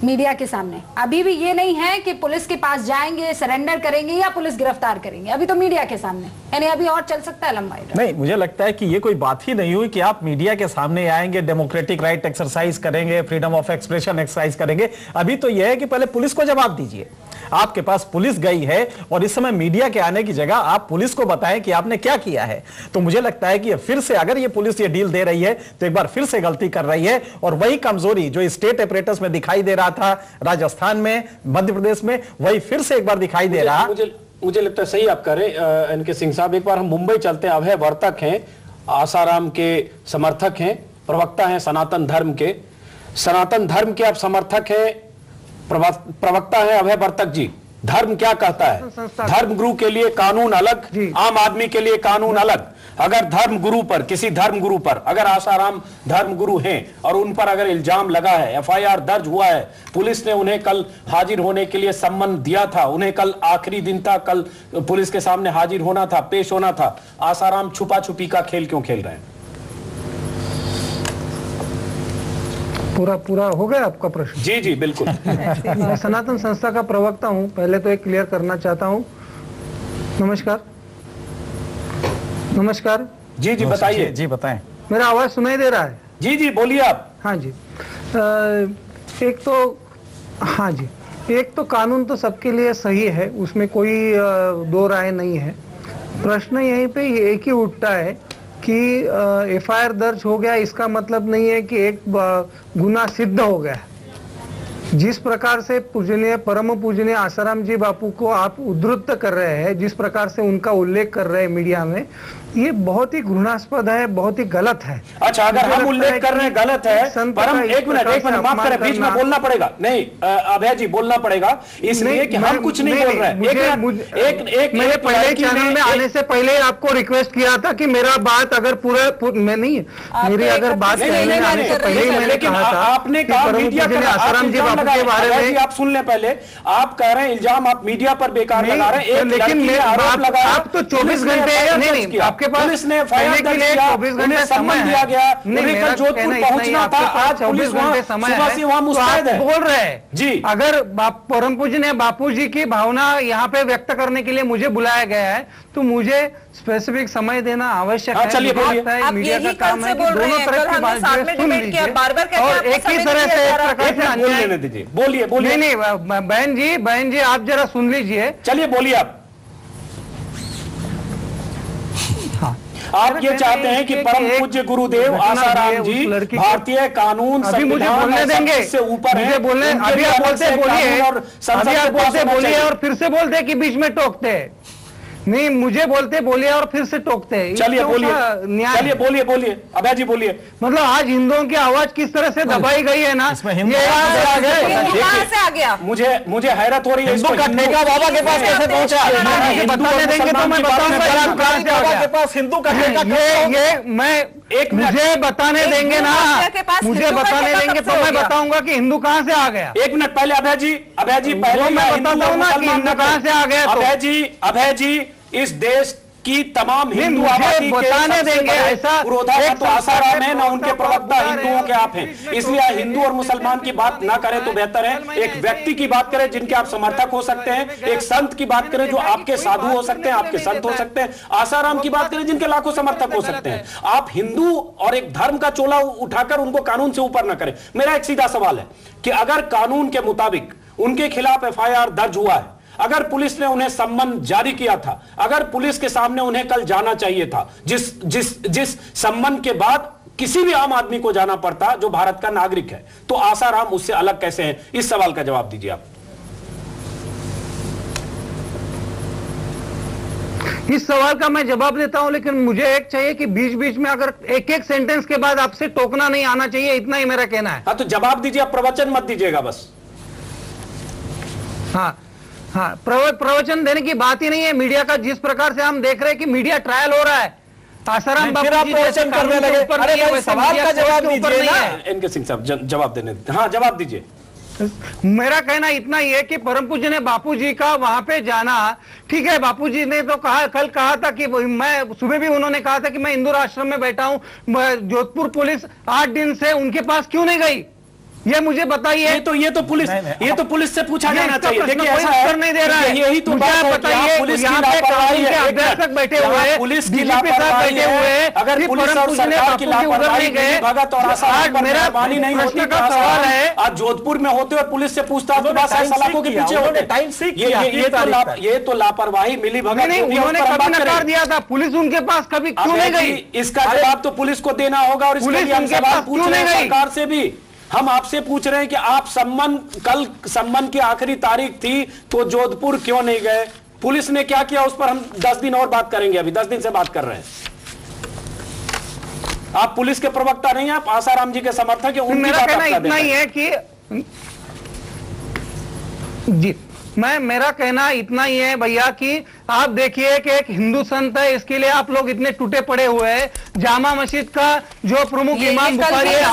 S1: मीडिया के सामने। अभी भी ये नहीं है कि पुलिस के पास जाएंगे, सरेंडर करेंगे या पुलिस गिरफ्तार करेंगे, अभी तो मीडिया के सामने, यानी अभी और चल सकता है लंबाई।
S5: नहीं, मुझे लगता है कि ये कोई बात ही नहीं हुई कि आप मीडिया के सामने आएंगे, डेमोक्रेटिक राइट एक्सरसाइज करेंगे, फ्रीडम ऑफ एक्सप्रेशन एक्सरसाइज करेंगे। अभी तो यह है कि पहले पुलिस को जवाब दीजिए। आपके पास पुलिस गई है और इस समय मीडिया के आने की जगह आप पुलिस को बताएं कि आपने क्या किया है। तो मुझे लगता है कि फिर से अगर ये पुलिस ये डील दे रही है तो एक बार फिर से गलती कर रही है। और वही कमजोरी जो स्टेट एपरेटस में दिखाई दे रहा था राजस्थान में, मध्य प्रदेश में, वही फिर से एक बार दिखाई दे रहा।
S3: मुझे लगता है सही आप करें एनके सिंह साहब। एक बार हम मुंबई चलते हैं। अभय वर्तक हैं, आसाराम के समर्थक हैं, प्रवक्ता हैं सनातन धर्म के। सनातन धर्म के आप समर्थक हैं, प्रवक्ता है अभय वर्तक जी। धर्म क्या कहता है? धर्म गुरु के लिए कानून अलग, आम आदमी के लिए कानून अलग। अगर धर्म गुरु पर, किसी धर्म गुरु पर, अगर आसाराम धर्म गुरु हैं और उन पर अगर इल्जाम लगा है, एफआईआर दर्ज हुआ है, पुलिस ने उन्हें कल हाजिर होने के लिए सम्मन दिया था, उन्हें कल आखिरी दिन था, कल पुलिस के सामने हाजिर होना था, पेश होना था। आसाराम छुपा छुपी का खेल क्यों खेल रहे हैं?
S13: पूरा हो गया आपका प्रश्न?
S3: जी जी बिल्कुल।
S13: मैं सनातन संस्था का प्रवक्ता हूं। पहले तो एक क्लियर करना चाहता हूं। नमस्कार।
S3: जी जी बताइए।
S5: जी बताएं।
S13: मेरा आवाज सुनाई दे रहा है?
S3: जी जी बोलिए आप।
S13: हाँ जी। एक तो कानून तो सबके लिए सही है, उसमें कोई दो राय नहीं है। प्रश्न यहीं पे एक ही उठता है कि एफआईआर दर्ज हो गया इसका मतलब नहीं है कि एक गुनाह सिद्ध हो गया। जिस प्रकार से पूजनीय, परम पूजनीय आसाराम जी बापू को आप उद्धृत कर रहे हैं, जिस प्रकार से उनका उल्लेख कर रहे हैं मीडिया में, ये बहुत ही घृणास्पद है, बहुत ही गलत है।
S3: अच्छा, अगर हम उल्लेख कर रहे हैं गलत है, परम एक मिनट माफ करें, बीच में बोलना पड़ेगा। नहीं अभय जी बोलना पड़ेगा, इसलिए कि हम कुछ नहीं बोल रहे हैं।
S13: मैंने पहले चैनल में आने से पहले आपको रिक्वेस्ट किया था कि मेरा बात अगर मैं नहीं, मेरी अगर बात आने से पहले मैंने कहा था, आपने कहा आसाराम जी बापू
S3: लगा रहे हैं? आप सुन लें पहले, आप कह रहे हैं इल्जाम आप मीडिया पर बेकार लगा रहे हैं।
S13: लेकिन
S3: आरोप लगा,
S13: आप तो 24 घंटे नहीं, आपके पास
S3: पुलिस ने 24 घंटे सम्मन दिया गया, कल जोधपुर पहुंचना था, आज पुलिस सुबह से वहां मुस्तैद है।
S13: बोल रहे हैं
S3: जी,
S13: अगर परम पूज्य ने बापू जी की भावना यहाँ पे व्यक्त करने के लिए मुझे बुलाया गया है तो मुझे स्पेसिफिक समय देना आवश्यक है।
S3: चलिए बोलिए,
S13: मीडिया का काम है कि दोनों तरफ की बात सुन लीजिए और एक ही तरह से
S3: बोलने दीजिए। बोलिए बोलिए।
S13: नहीं बहन जी आप जरा सुन लीजिए।
S3: चलिए बोलिए। आप ये चाहते हैं कि परम पूज्य गुरुदेव आसाराम जी भारतीय कानून संविधान से ऊपर है,
S13: बोलने अभी आप बोलते बोलिए और फिर से बोलते हैं कि बीच में टोकते हैं। नहीं, मुझे बोलते बोलिए और फिर से टोकते हैं।
S3: चलिए बोलिए, चलिए बोलिए बोलिए अभय जी बोलिए।
S13: मतलब आज हिंदुओं की आवाज किस तरह से दबाई गई है ना, ये
S6: कहां से आ गया?
S3: मुझे हैरत हो रही है।
S5: हिंदू का ठेका बाबा के पास कैसे पहुंचा?
S13: बताने देंगे तो मैं बताऊंगा के पास हिंदू का ठेका। ये मैं मुझे बताने देंगे ना, मुझे बताने देंगे तो मैं बताऊंगा कि हिंदू कहां से आ गया।
S3: एक मिनट पहले अभय जी पहले
S13: मैं बताता हूँ ना कि हिंदू कहां से आ गया।
S3: अभय जी इस देश की तमाम हिंदू आबादी के
S13: बताने देंगे ऐसा
S3: तो आसाराम है ना, उनके प्रवक्ता हिंदुओं के आप हैं, इसलिए हिंदू और मुसलमान की बात ना करें तो बेहतर है। एक व्यक्ति की बात करें जिनके आप समर्थक हो सकते हैं, एक संत की बात करें जो आपके साधु हो सकते हैं, आपके संत हो सकते हैं, आसाराम की बात करें जिनके लाखों समर्थक हो सकते हैं। आप हिंदू और एक धर्म का चोला उठाकर उनको कानून से ऊपर ना करें। मेरा एक सीधा सवाल है कि अगर कानून के मुताबिक उनके खिलाफ FIR दर्ज हुआ है, अगर पुलिस ने उन्हें सम्मन जारी किया था, अगर पुलिस के सामने उन्हें कल जाना चाहिए था, जिस सम्मन के बाद किसी भी आम आदमी को जाना पड़ता जो भारत का नागरिक है, तो आसाराम उससे अलग कैसे हैं? इस सवाल का जवाब दीजिए आप।
S13: इस सवाल का मैं जवाब देता हूं, लेकिन मुझे एक चाहिए कि बीच बीच में अगर एक एक सेंटेंस के बाद आपसे टोकना नहीं आना चाहिए, इतना ही मेरा कहना है।
S3: हाँ तो जवाब दीजिए, आप प्रवचन मत दीजिएगा बस।
S13: हाँ, प्रवचन देने की बात ही नहीं है। मीडिया का जिस प्रकार से हम देख रहे हैं कि मीडिया ट्रायल हो रहा है, आसाराम बापू जी प्रवचन करने लगे।
S5: अरे सवाल का जवाब दीजिए ना।
S3: इनके सिंह साहब जवाब देने, हाँ जवाब दीजिए।
S13: मेरा कहना इतना ही है कि परम पूज्य ने बापू जी का वहां पे जाना, ठीक है, बापू जी ने तो कल कहा था कि मैं सुबह भी उन्होंने कहा था कि मैं इंदौर आश्रम में बैठा हूं, जोधपुर पुलिस 8 दिन से उनके पास क्यों नहीं गई, ये मुझे बताइए।
S3: ये तो पुलिस से पूछा जाना चाहिए। देखिए ऐसा
S13: है, नहीं दे रहा है,
S3: यही तो बात बताइए।
S13: पुलिस यहाँ पे कानून के अभ्यासक बैठे हुए हैं,
S3: पुलिस की लापरवाही बैठे हुए हैं। अगर पुलिस और सरकार की लापरवाही भगत और आसाराम मेरा पानी नहीं होती का सवाल है, आज जोधपुर में होते और पुलिस से पूछताछ के बाद सलाखों के पीछे होते। ये तो लापरवाही मिली भगत।
S13: उन्होंने कभी नकार दिया था, पुलिस उनके पास कभी क्यों नहीं गई?
S3: इसका जवाब तो पुलिस को देना होगा और इसके लिए हम सवाल पूछ रहे हैं सरकार से भी। हम आपसे पूछ रहे हैं कि आप कल सम्मन की आखिरी तारीख थी तो जोधपुर क्यों नहीं गए? पुलिस ने क्या किया उस पर हम 10 दिन और बात करेंगे, अभी 10 दिन से बात कर रहे हैं। आप पुलिस के प्रवक्ता नहीं, आप आसाराम जी के समर्थक हैं।
S13: मेरा कहना इतना ही है कि जी मेरा कहना इतना ही है भैया कि आप देखिए कि एक हिंदू संत है, इसके लिए आप लोग इतने टूटे पड़े हुए हैं। जामा मस्जिद का जो प्रमुख इमाम बुखारी है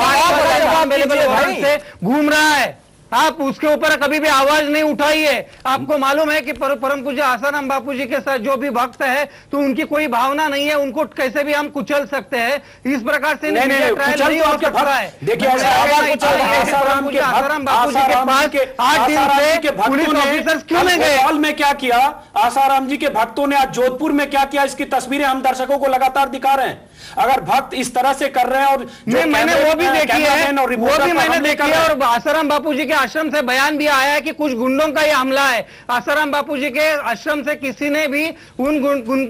S13: से घूम रहा है, आप उसके ऊपर कभी भी आवाज नहीं उठाई है। आपको मालूम है कि परम पूज्य आसाराम बापू जी के साथ जो भी भक्त है तो उनकी कोई भावना नहीं है, उनको कैसे भी हम कुचल सकते हैं। इस प्रकार से नहीं हो सकता है।
S3: देखिए
S13: आसाराम बापू जी के पास 8 दिन से पुलिस ऑफिसर्स क्यों नहीं गए?
S3: में क्या किया आसाराम जी के भक्तों ने, आज जोधपुर में क्या किया, इसकी तस्वीरें हम दर्शकों को लगातार दिखा रहे हैं। अगर भक्त इस तरह से कर रहे हैं और
S13: मैंने वो भी देखी है, वो भी मैंने देखी है, और आसाराम बापू जी के आश्रम से बयान भी आया है कि कुछ गुंडों का ये हमला है। आसाराम बापू जी के आश्रम से किसी ने भी उन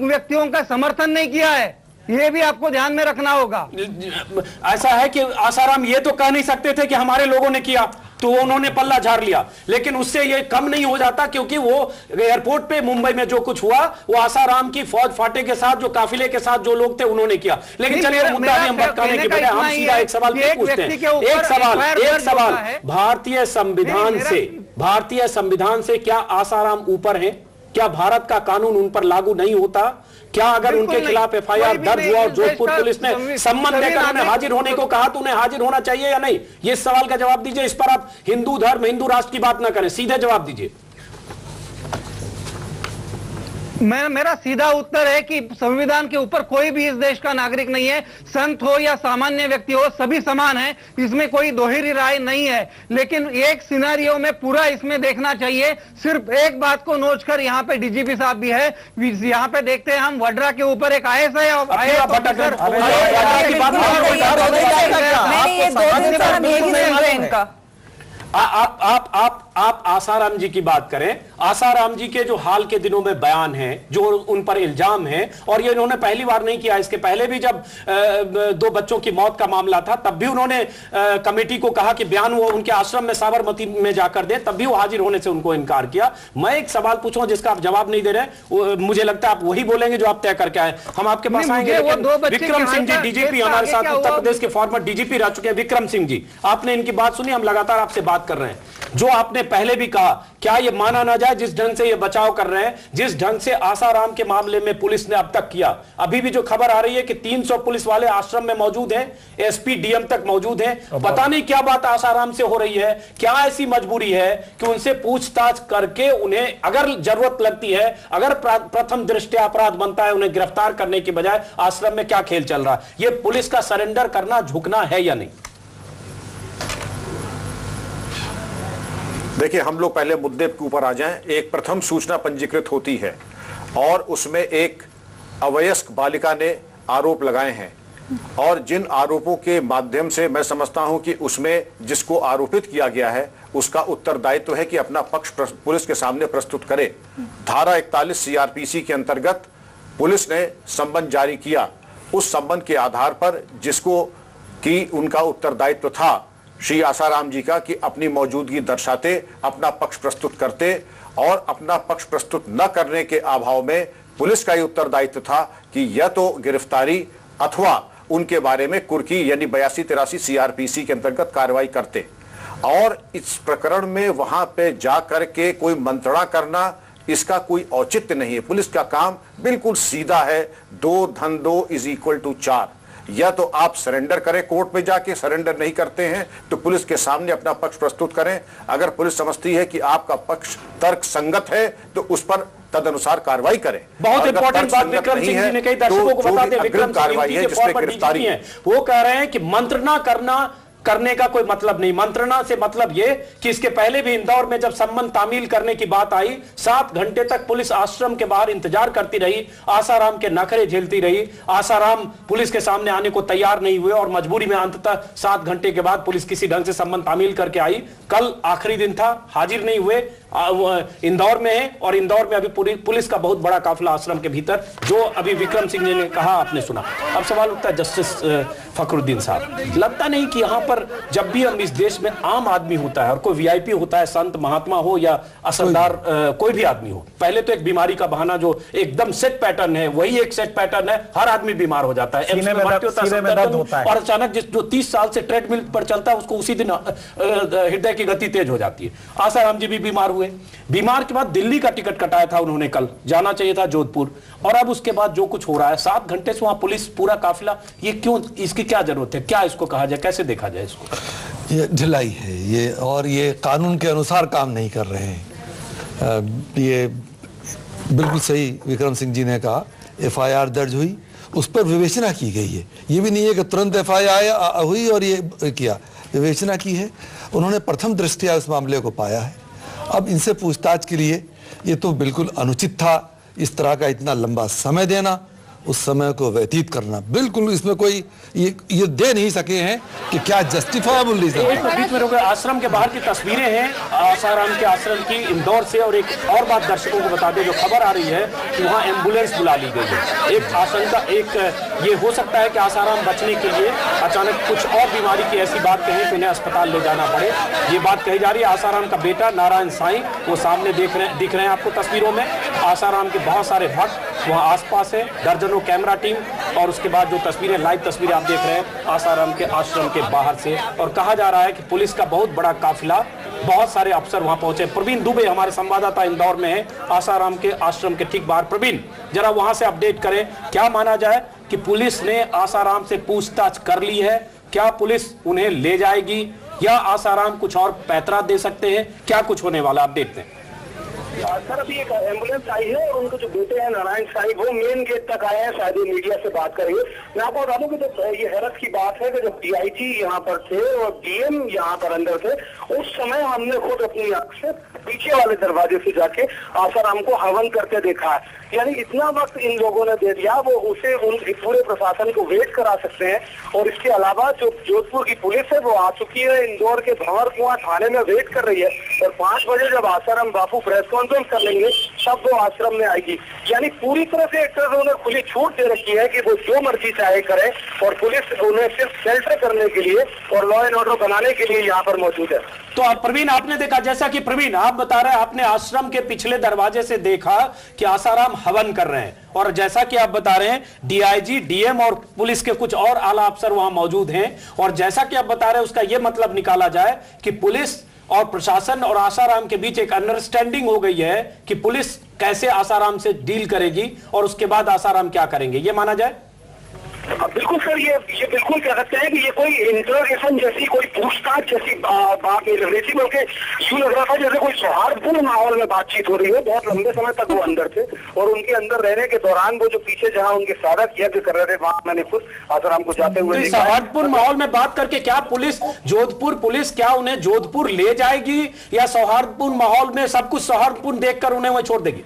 S13: व्यक्तियों का समर्थन नहीं किया है, ये भी आपको ध्यान में रखना होगा।
S3: ऐसा है कि आसाराम ये तो कह नहीं सकते थे कि हमारे लोगों ने किया, तो उन्होंने पल्ला झाड़ लिया, लेकिन उससे ये कम नहीं हो जाता क्योंकि वो एयरपोर्ट पे मुंबई में जो कुछ हुआ वो आसाराम की फौज फाटे के साथ, जो काफिले के साथ जो लोग थे उन्होंने किया। लेकिन चलिए मुद्दा भी हम भटकाने की बजाय हम सीधा एक सवाल पूछते हैं। एक सवाल भारतीय संविधान से क्या आसाराम ऊपर है? क्या भारत का कानून उन पर लागू नहीं होता? क्या अगर उनके खिलाफ FIR दर्ज हुआ और जोधपुर पुलिस ने सम्मन देकर उन्हें हाजिर होने को कहा तो उन्हें हाजिर होना चाहिए या नहीं? ये सवाल का जवाब दीजिए। इस पर आप हिंदू धर्म, हिंदू राष्ट्र की बात ना करें, सीधे जवाब दीजिए।
S13: मेरा सीधा उत्तर है कि संविधान के ऊपर कोई भी इस देश का नागरिक नहीं है, संत हो या सामान्य व्यक्ति हो, सभी समान हैं, इसमें कोई दोहरी राय नहीं है। लेकिन एक सिनेरियो में पूरा इसमें देखना चाहिए। सिर्फ एक बात को नोच कर यहाँ पे DGP साहब भी है, यहाँ पे देखते हैं हम वड्रा के ऊपर एक IAS है और आप
S3: आसाराम जी की बात करें। आसाराम जी के जो हाल के दिनों में बयान हैं, जो उन पर इल्जाम है, और ये इन्होंने पहली बार नहीं किया, इसके पहले भी जब 2 बच्चों की मौत का मामला था तब भी उन्होंने कमेटी को कहा कि बयान वो उनके आश्रम में साबरमती में जाकर दे, तब भी वो हाजिर होने से उनको इनकार किया। मैं एक सवाल पूछूं जिसका आप जवाब नहीं दे रहे, मुझे लगता है आप वही बोलेंगे जो आप तय करके आए। हम आपके पास आएंगे। विक्रम सिंह जी DGP हमारे साथ, उत्तर प्रदेश के फॉर्मर DGP रह चुके हैं विक्रम सिंह जी, आपने इनकी बात सुनी, हम लगातार आपसे बात कर रहे हैं। जो आपने पहले भी कहा, क्या यह माना ना जाए जिस ढंग से ये बचाव कर रहे हैं, जिस ढंग से आसाराम के मामले में पुलिस ने अब तक किया। अभी भी जो खबर आ रही है कि 300 पुलिस वाले आश्रम में मौजूद हैं, SP DM तक मौजूद हैं, पता नहीं क्या बात आसाराम से हो रही है, क्या ऐसी मजबूरी है कि उनसे पूछताछ करके उन्हें अगर जरूरत लगती है, अगर प्रथम दृष्टया अपराध बनता है, उन्हें गिरफ्तार करने की बजाय आश्रम में क्या खेल चल रहा है? यह पुलिस का सरेंडर करना, झुकना है या नहीं?
S10: देखिए, हम लोग पहले मुद्दे के ऊपर आ जाएं। एक प्रथम सूचना पंजीकृत होती है और उसमें एक अवयस्क बालिका ने आरोप लगाए हैं, और जिन आरोपों के माध्यम से मैं समझता हूं कि उसमें जिसको आरोपित किया गया है उसका उत्तरदायित्व है कि अपना पक्ष पुलिस के सामने प्रस्तुत करे। धारा 41 CRPC के अंतर्गत पुलिस ने संबंध जारी किया। उस संबंध के आधार पर जिसको कि उनका उत्तरदायित्व था श्री आसाराम जी का कि अपनी मौजूदगी दर्शाते, अपना पक्ष प्रस्तुत करते, और अपना पक्ष प्रस्तुत न करने के अभाव में पुलिस का ये उत्तरदायित्व था कि या तो गिरफ्तारी अथवा उनके बारे में कुर्की यानी 82-83 CRPC के अंतर्गत कार्रवाई करते। और इस प्रकरण में वहां पे जाकर के कोई मंत्रणा करना, इसका कोई औचित्य नहीं है। पुलिस का काम बिल्कुल सीधा है, 2 धन 2 = 4। या तो आप सरेंडर करें कोर्ट में जाके, सरेंडर नहीं करते हैं तो पुलिस के सामने अपना पक्ष प्रस्तुत करें। अगर पुलिस समझती है कि आपका पक्ष तर्क संगत है तो उस पर तदनुसार कार्रवाई करें।
S3: बहुत इंपॉर्टेंट बात विक्रम सिंह जी ने कही, दर्शकों को बता दें, विक्रम कार्रवाई है जिसमें गिरफ्तारी है। वो कह रहे हैं कि मंत्रणा करने का कोई मतलब नहीं। मंत्रणा से मतलब यह कि इसके पहले भी इंदौर में जब सम्मन तामील करने की बात आई, 7 घंटे तक पुलिस आश्रम के बाहर इंतजार करती रही, आसाराम के नखरे झेलती रही। आसाराम पुलिस के सामने आने को तैयार नहीं हुए और मजबूरी में अंततः 7 घंटे के बाद पुलिस किसी ढंग से सम्मन तामील करके आई। कल आखिरी दिन था, हाजिर नहीं हुए, इंदौर में है, और इंदौर में अभी पुलिस का बहुत बड़ा काफिला आश्रम के भीतर, जो अभी विक्रम सिंह जी ने कहा आपने सुना। अब सवाल उठता है जस्टिस फखरुद्दीन साहब, लगता नहीं कि यहां पर जब भी हम इस देश में आम आदमी होता है और कोई VIP होता है, संत महात्मा हो या असरदार कोई भी आदमी हो, पहले तो एक बीमारी का बहाना जो एकदम सेट पैटर्न है, वही एक सेट पैटर्न है, हर आदमी बीमार हो जाता है, और अचानक जो 30 साल से ट्रेडमिल पर चलता है उसको उसी दिन हृदय की गति तेज हो जाती है। आसाराम जी भी बीमार हुए, बीमार के बाद दिल्ली का टिकट कटाया था उन्होंने, कल जाना चाहिए था जोधपुर, और अब उसके बाद जो कुछ हो रहा है, 7 घंटे से वहां पुलिस पूरा काफिला, ये क्यों, इसकी क्या जरूरत है, क्या इसको कहा जाए, कैसे देखा जाए इसको?
S4: ये ढिलाई है ये, और ये कानून के अनुसार काम नहीं कर रहे हैं। ये बिल्कुल सही विक्रम सिंह जी ने कहा, FIR दर्ज हुई, उस पर विवेचना की गई है। ये भी नहीं है कि तुरंत FIR हुई और ये किया, विवेचना की है। उन्होंने प्रथम दृष्टया इस मामले को पाया है। अब इनसे पूछताछ के लिए ये तो बिल्कुल अनुचित था, इस तरह का इतना लंबा समय देना, उस समय को व्यतीत करना, बिल्कुल इसमें कोई ये दे नहीं सके हैं कि क्या जस्टिफाइबल रीजन।
S3: आश्रम के बाहर की तस्वीरें हैं आसाराम के आश्रम की इंदौर से, और एक और बात दर्शकों को बता दें, जो खबर आ रही है कि वहां एम्बुलेंस बुला ली गई है। एक आशंका, ये हो सकता है कि आसाराम बचने के लिए अचानक कुछ और बीमारी की ऐसी बात कहें कि उन्हें अस्पताल ले जाना पड़े, ये बात कही जा रही है। आसाराम का बेटा नारायण साईं, वो सामने दिख रहे हैं आपको तस्वीरों में। आसाराम के बहुत सारे भक्त वहां आसपास है, दर्जनों कैमरा टीम, और उसके बाद जो तस्वीरें, लाइव तस्वीरें आप देख रहे हैं आसाराम के आश्रम के बाहर से, और कहा जा रहा है कि पुलिस का बहुत बड़ा काफिला बहुत सारे अफसर वहां पहुंचे। प्रवीण दुबे हमारे संवाददाता इंदौर में है, आसाराम के आश्रम के ठीक बाहर। प्रवीण, जरा वहां से अपडेट करें, क्या माना जाए कि पुलिस ने आसाराम से पूछताछ कर ली है? क्या पुलिस उन्हें ले जाएगी या आसाराम कुछ और पैतरा दे सकते हैं? क्या कुछ होने वाला, आप देखते हैं।
S14: सर, अभी एक एम्बुलेंस आई है और उनके जो बेटे हैं नारायण साई, वो मेन गेट तक आए हैं, शायद ये मीडिया से बात करेंगे। मैं आपको बता दूं कि जब ये हैरत की बात है कि जब डीआईजी यहाँ पर थे और डीएम यहाँ पर अंदर थे, उस समय हमने खुद अपनी आंख से पीछे वाले दरवाजे से जाके आसाराम को हवन करते देखा है। यानी इतना वक्त इन लोगों ने दे दिया, वो उसे उन पूरे प्रशासन को वेट करा सकते हैं। और इसके अलावा जो जोधपुर की पुलिस है वो आ चुकी है, इंदौर के भंवर कुआं थाने में वेट कर रही है। और 5 बजे जब आसाराम बापू प्रेस कॉन्फ्रेंस कर लेंगे तब वो आश्रम में आएगी। यानी पूरी तरह से एक तरह से उन्हें खुली छूट दे रखी है कि वो जो मर्जी चाहे करें, और पुलिस उन्हें सिर्फ शेल्टर करने के लिए और लॉ एंड ऑर्डर बनाने के लिए यहाँ पर मौजूद है।
S3: तो प्रवीण, आपने देखा, जैसा कि प्रवीण आप बता रहे हैं, आपने आश्रम के पिछले दरवाजे से देखा कि आसाराम हवन कर रहे हैं, और जैसा कि आप बता रहे हैं डीआईजी, डीएम और पुलिस के कुछ और आला अफसर वहां मौजूद हैं। और जैसा कि आप बता रहे हैं, उसका यह मतलब निकाला जाए कि पुलिस और प्रशासन और आसाराम के बीच एक अंडरस्टैंडिंग हो गई है कि पुलिस कैसे आसाराम से डील करेगी और उसके बाद आसाराम क्या करेंगे, ये माना जाए।
S14: बिल्कुल सर, ये बिल्कुल कह सकते हैं कि ये कोई इंटरोगेशन जैसी, कोई पूछताछ जैसी बात नहीं लग रही थी, बल्कि यूं लग रहा था जैसे कोई सौहार्दपूर्ण माहौल में बातचीत हो रही है। बहुत लंबे समय तक वो अंदर थे और उनके अंदर रहने के दौरान वो जो पीछे जहां उनके साधक यज्ञ कर रहे थे, वहां मैंने खुद आसाराम को जाते हुए देखा।
S3: सौहार्दपूर्ण माहौल में बात करके क्या पुलिस, जोधपुर पुलिस क्या उन्हें जोधपुर ले जाएगी या सौहार्दपूर्ण माहौल में सब कुछ सौहार्दपूर्ण देखकर उन्हें वहीं छोड़ देगी?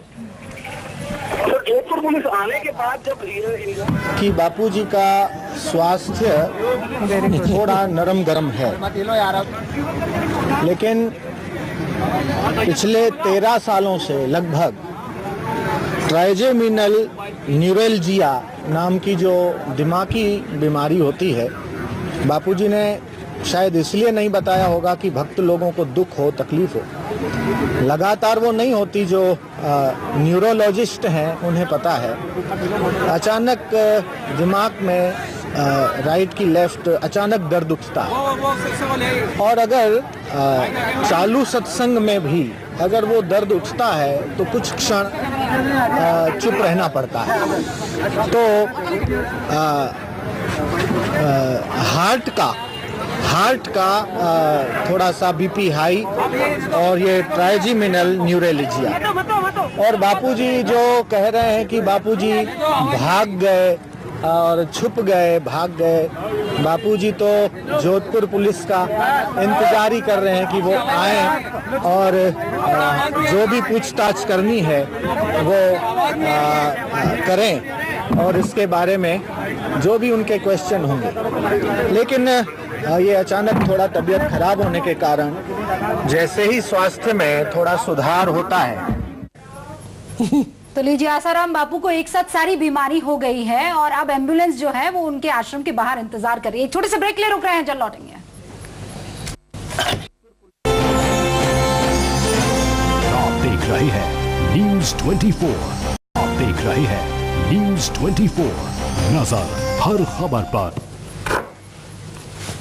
S14: जोधपुर पुलिस आने के बाद जब
S15: कि बापूजी का स्वास्थ्य थोड़ा नरम गरम है, लेकिन पिछले 13 सालों से लगभग ट्राइजेमिनल न्यूरैल्जिया नाम की जो दिमागी बीमारी होती है, बापूजी ने शायद इसलिए नहीं बताया होगा कि भक्त लोगों को दुख हो, तकलीफ हो। लगातार वो नहीं होती, जो न्यूरोलॉजिस्ट हैं उन्हें पता है। अचानक दिमाग में राइट की लेफ्ट अचानक दर्द उठता है, और अगर चालू सत्संग में भी अगर वो दर्द उठता है तो कुछ क्षण चुप रहना पड़ता है। तो हार्ट का थोड़ा सा बीपी हाई और ये ट्राइजेमिनल न्यूरैल्जिया। और बापूजी जो कह रहे हैं कि बापूजी भाग गए और छुप गए, भाग गए, बापूजी तो जोधपुर पुलिस का इंतजार ही कर रहे हैं कि वो आए और जो भी पूछताछ करनी है वो करें और इसके बारे में जो भी उनके क्वेश्चन होंगे। लेकिन ये अचानक थोड़ा तबीयत खराब होने के कारण जैसे ही स्वास्थ्य में थोड़ा सुधार होता है।
S1: तो लीजिए, आसाराम बापू को एक साथ सारी बीमारी हो गई है और अब एम्बुलेंस जो है वो उनके आश्रम के बाहर इंतजार कर रही है। एक छोटे से ब्रेक ले रुक रहे हैं, जल्द लौटेंगे।
S9: आप देख रहे हैं न्यूज़ 24। आप देख रहे हैं न्यूज़ 24, नजर हर खबर पर।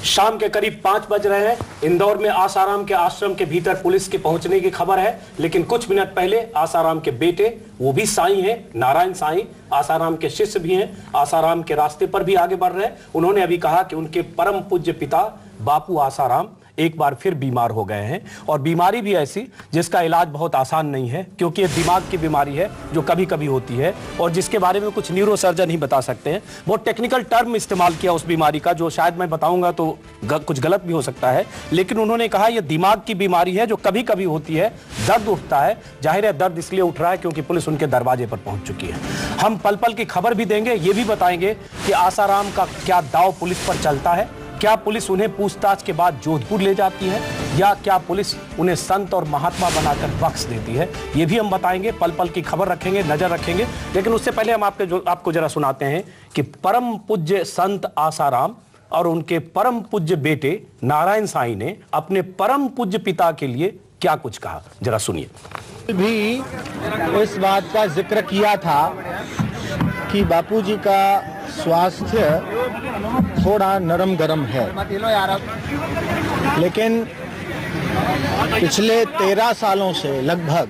S3: शाम के करीब 5 बज रहे हैं। इंदौर में आसाराम के आश्रम के भीतर पुलिस के पहुंचने की खबर है, लेकिन कुछ मिनट पहले आसाराम के बेटे, वो भी साईं हैं, नारायण साईं, आसाराम के शिष्य भी हैं, आसाराम के रास्ते पर भी आगे बढ़ रहे हैं। उन्होंने अभी कहा कि उनके परम पूज्य पिता बापू आसाराम एक बार फिर बीमार हो गए हैं, और बीमारी भी ऐसी जिसका इलाज बहुत आसान नहीं है, क्योंकि ये दिमाग की बीमारी है जो कभी कभी होती है और जिसके बारे में कुछ न्यूरोसर्जन ही बता सकते हैं। बहुत टेक्निकल टर्म इस्तेमाल किया उस बीमारी का, जो शायद मैं बताऊंगा तो कुछ गलत भी हो सकता है, लेकिन उन्होंने कहा यह दिमाग की बीमारी है जो कभी कभी होती है, दर्द उठता है। जाहिर है दर्द इसलिए उठ रहा है क्योंकि पुलिस उनके दरवाजे पर पहुंच चुकी है। हम पल पल की खबर भी देंगे, ये भी बताएंगे कि आसाराम का क्या दाव पुलिस पर चलता है, क्या पुलिस उन्हें पूछताछ के बाद जोधपुर ले जाती है या क्या पुलिस उन्हें संत और महात्मा बनाकर बख्श देती है, ये भी हम बताएंगे। पल पल की खबर रखेंगे, नजर रखेंगे, लेकिन उससे पहले हम आपको जरा सुनाते हैं कि परम पूज्य संत आसाराम और उनके परम पूज्य बेटे नारायण साईं ने अपने परम पूज्य पिता के लिए क्या कुछ कहा, जरा सुनिए।
S15: भी इस बात का जिक्र किया था कि बापूजी का स्वास्थ्य थोड़ा नरम गरम है, लेकिन पिछले 13 सालों से लगभग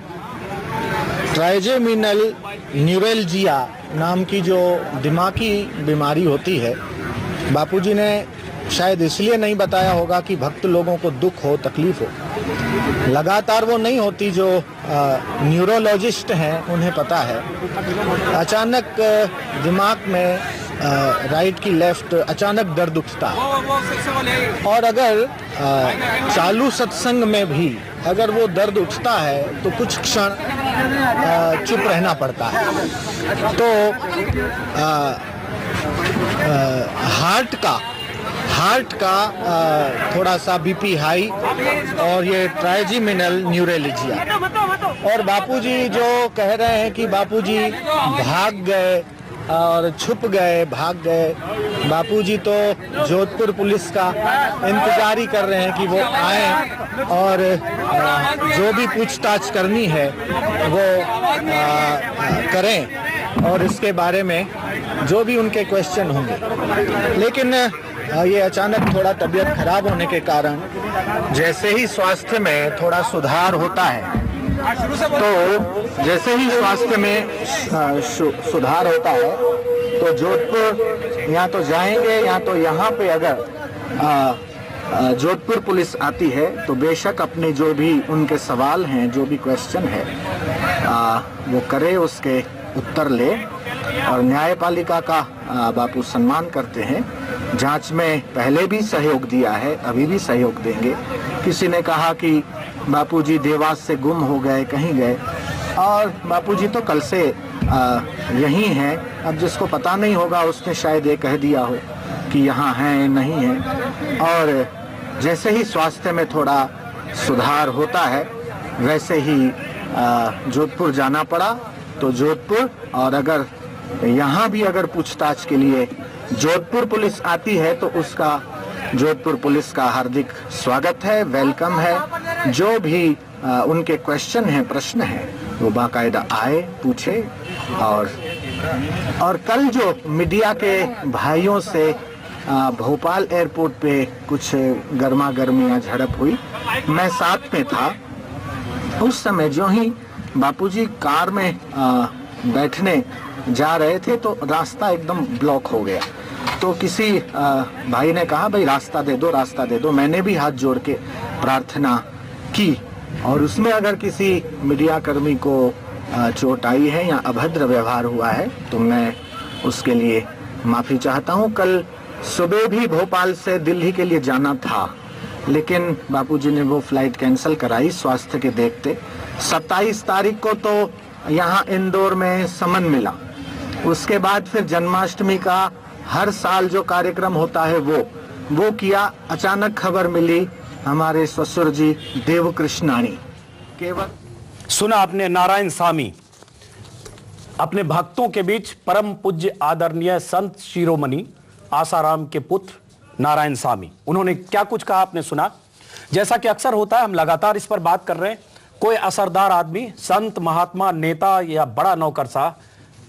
S15: ट्राइजेमिनल न्यूरैल्जिया नाम की जो दिमागी बीमारी होती है, बापूजी ने शायद इसलिए नहीं बताया होगा कि भक्त लोगों को दुख हो, तकलीफ हो। लगातार वो नहीं होती, जो न्यूरोलॉजिस्ट हैं उन्हें पता है। अचानक दिमाग में राइट की लेफ्ट अचानक दर्द उठता है, और अगर चालू सत्संग में भी अगर वो दर्द उठता है तो कुछ क्षण चुप रहना पड़ता है। तो हार्ट का थोड़ा सा बीपी हाई, और ये ट्राइजेमिनल न्यूरैल्जिया। और बापूजी जो कह रहे हैं कि बापूजी भाग गए और छुप गए, भाग गए, बापूजी तो जोधपुर पुलिस का इंतजार ही कर रहे हैं कि वो आए और जो भी पूछताछ करनी है वो करें, और इसके बारे में जो भी उनके क्वेश्चन होंगे। लेकिन ये अचानक थोड़ा तबीयत खराब होने के कारण जैसे ही स्वास्थ्य में थोड़ा सुधार होता है, तो जैसे ही स्वास्थ्य में सुधार होता है तो जोधपुर या तो जाएंगे या तो यहाँ पे अगर जोधपुर पुलिस आती है तो बेशक अपने जो भी उनके सवाल हैं, जो भी क्वेश्चन है वो करे, उसके उत्तर ले। और न्यायपालिका का बापू सम्मान करते हैं। जांच में पहले भी सहयोग दिया है, अभी भी सहयोग देंगे। किसी ने कहा कि बापूजी देवास से गुम हो गए, कहीं गए, और बापूजी तो कल से यहीं हैं। अब जिसको पता नहीं होगा उसने शायद ये कह दिया हो कि यहाँ हैं, नहीं हैं। और जैसे ही स्वास्थ्य में थोड़ा सुधार होता है वैसे ही जोधपुर जाना पड़ा तो जोधपुर, और अगर यहाँ भी अगर पूछताछ के लिए जोधपुर पुलिस आती है तो उसका जोधपुर पुलिस का हार्दिक स्वागत है, वेलकम है। जो भी उनके क्वेश्चन हैं, प्रश्न हैं, वो बाकायदा आए, पूछे। और कल जो मीडिया के भाइयों से भोपाल एयरपोर्ट पे कुछ गर्मा गर्मियाँ झड़प हुई, मैं साथ में था। उस समय जो ही बापूजी कार में बैठने जा रहे थे तो रास्ता एकदम ब्लॉक हो गया। तो किसी भाई ने कहा, भाई रास्ता दे दो, रास्ता दे दो। मैंने भी हाथ जोड़ के प्रार्थना की, और उसमें अगर किसी मीडिया कर्मी को चोट आई है या अभद्र व्यवहार हुआ है तो मैं उसके लिए माफ़ी चाहता हूँ। कल सुबह भी भोपाल से दिल्ली के लिए जाना था, लेकिन बापूजी ने वो फ्लाइट कैंसिल कराई स्वास्थ्य के देखते। 27 तारीख को तो यहाँ इंदौर में समन मिला। उसके बाद फिर जन्माष्टमी का हर साल जो कार्यक्रम होता है वो किया। अचानक खबर मिली हमारे ससुर जी देवकृष्णानी केवल।
S3: सुना आपने नारायण सामी, अपने भक्तों के बीच परम पूज्य आदरणीय संत शिरोमणि आसाराम के पुत्र नारायण सामी, उन्होंने क्या कुछ कहा आपने सुना। जैसा कि अक्सर होता है, हम लगातार इस पर बात कर रहे हैं। कोई असरदार आदमी, संत, महात्मा, नेता या बड़ा नौकरशाह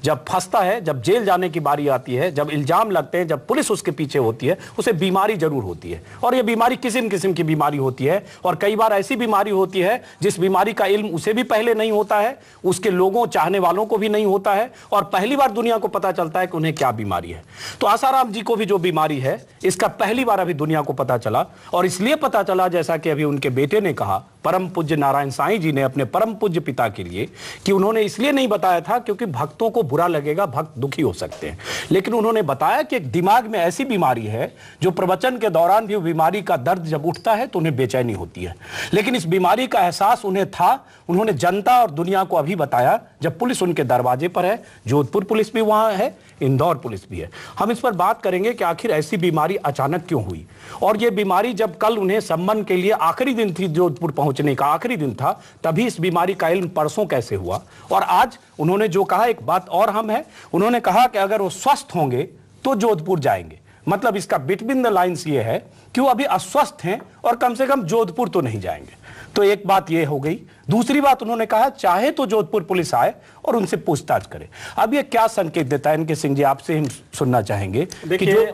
S3: जब फंसता है, जब जेल जाने की बारी आती है, जब इल्जाम लगते हैं, जब पुलिस उसके पीछे होती है, उसे बीमारी जरूर होती है। और ये बीमारी किस्म किस्म की बीमारी होती है, और कई बार ऐसी बीमारी होती है जिस बीमारी का इल्म उसे भी पहले नहीं होता है, उसके लोगों, चाहने वालों को भी नहीं होता है, और पहली बार दुनिया को पता चलता है कि उन्हें क्या बीमारी है। तो आसाराम जी को भी जो बीमारी है, इसका पहली बार अभी दुनिया को पता चला। और इसलिए पता चला, जैसा कि अभी उनके बेटे ने कहा, परम पूज्य नारायण साईं जी ने अपने परम पूज्य पिता के लिए, कि उन्होंने इसलिए नहीं बताया था क्योंकि भक्तों को बुरा लगेगा, भक्त दुखी हो सकते हैं, लेकिन उन्होंने बताया कि एक दिमाग में ऐसी बीमारी है जो प्रवचन के दौरान भी बीमारी का दर्द जब उठता है तो उन्हें बेचैनी होती है। लेकिन इस बीमारी का एहसास उन्हें था, उन्होंने जनता और दुनिया को अभी बताया जब पुलिस उनके दरवाजे पर है। जोधपुर पुलिस भी वहां है, इंदौर पुलिस भी है। हम इस पर बात करेंगे कि आखिर ऐसी बीमारी अचानक क्यों हुई, और यह बीमारी जब कल उन्हें सम्मन के लिए आखिरी दिन थी, जोधपुर पहुंचने का आखिरी दिन था, तभी इस बीमारी का इल्म परसों कैसे हुआ। और आज उन्होंने जो कहा, एक बात और हम है, उन्होंने कहा कि अगर वो स्वस्थ होंगे तो जोधपुर जाएंगे। मतलब इसका बिटवीन द लाइंस ये है कि वो अभी अस्वस्थ हैं और कम से कम जोधपुर तो नहीं जाएंगे। तो एक बात ये हो गई। दूसरी बात उन्होंने कहा, चाहे तो जोधपुर पुलिस आए और उनसे पूछताछ करे। अब ये क्या संकेत देता है इनके सिंह जी, आपसे हम सुनना चाहेंगे।
S5: देखिए,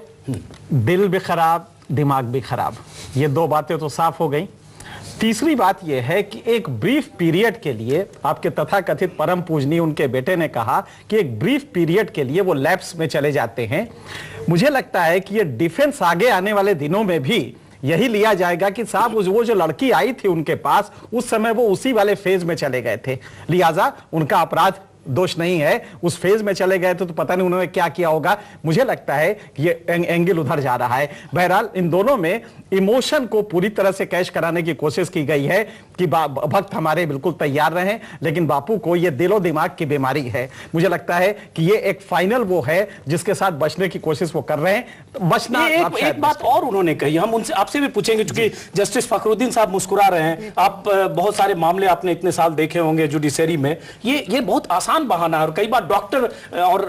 S5: दिल भी खराब, दिमाग भी खराब, ये दो बातें तो साफ हो गई। तीसरी बात यह है कि एक ब्रीफ पीरियड के लिए आपके तथाकथित परम पूजनीय उनके बेटे ने कहा कि एक ब्रीफ पीरियड के लिए वो लैप्स में चले जाते हैं। मुझे लगता है कि ये डिफेंस आगे आने वाले दिनों में भी यही लिया जाएगा कि साहब वो जो लड़की आई थी उनके पास उस समय वो उसी वाले फेज में चले गए थे, लिहाजा उनका अपराध दोष नहीं है, उस फेज में चले गए थे तो पता नहीं उन्होंने क्या किया होगा। मुझे लगता है कि ये एंगल उधर जा रहा है। बहरहाल इन दोनों में इमोशन को पूरी तरह से कैश कराने की कोशिश की गई है कि भक्त हमारे बिल्कुल तैयार रहें, लेकिन बापू को ये दिलो दिमाग की बीमारी है। मुझे लगता है कि ये एक फाइनल वो है जिसके साथ बचने की कोशिश वो कर रहे हैं। तो बचना
S3: एक बात और उन्होंने कही, हम उनसे आपसे भी पूछेंगे, क्योंकि जस्टिस फखरुद्दीन साहब मुस्कुरा रहे हैं। आप बहुत सारे मामले आपने इतने साल देखे होंगे जुडिशरी में, ये बहुत आसान बहाना है और कई बार डॉक्टर और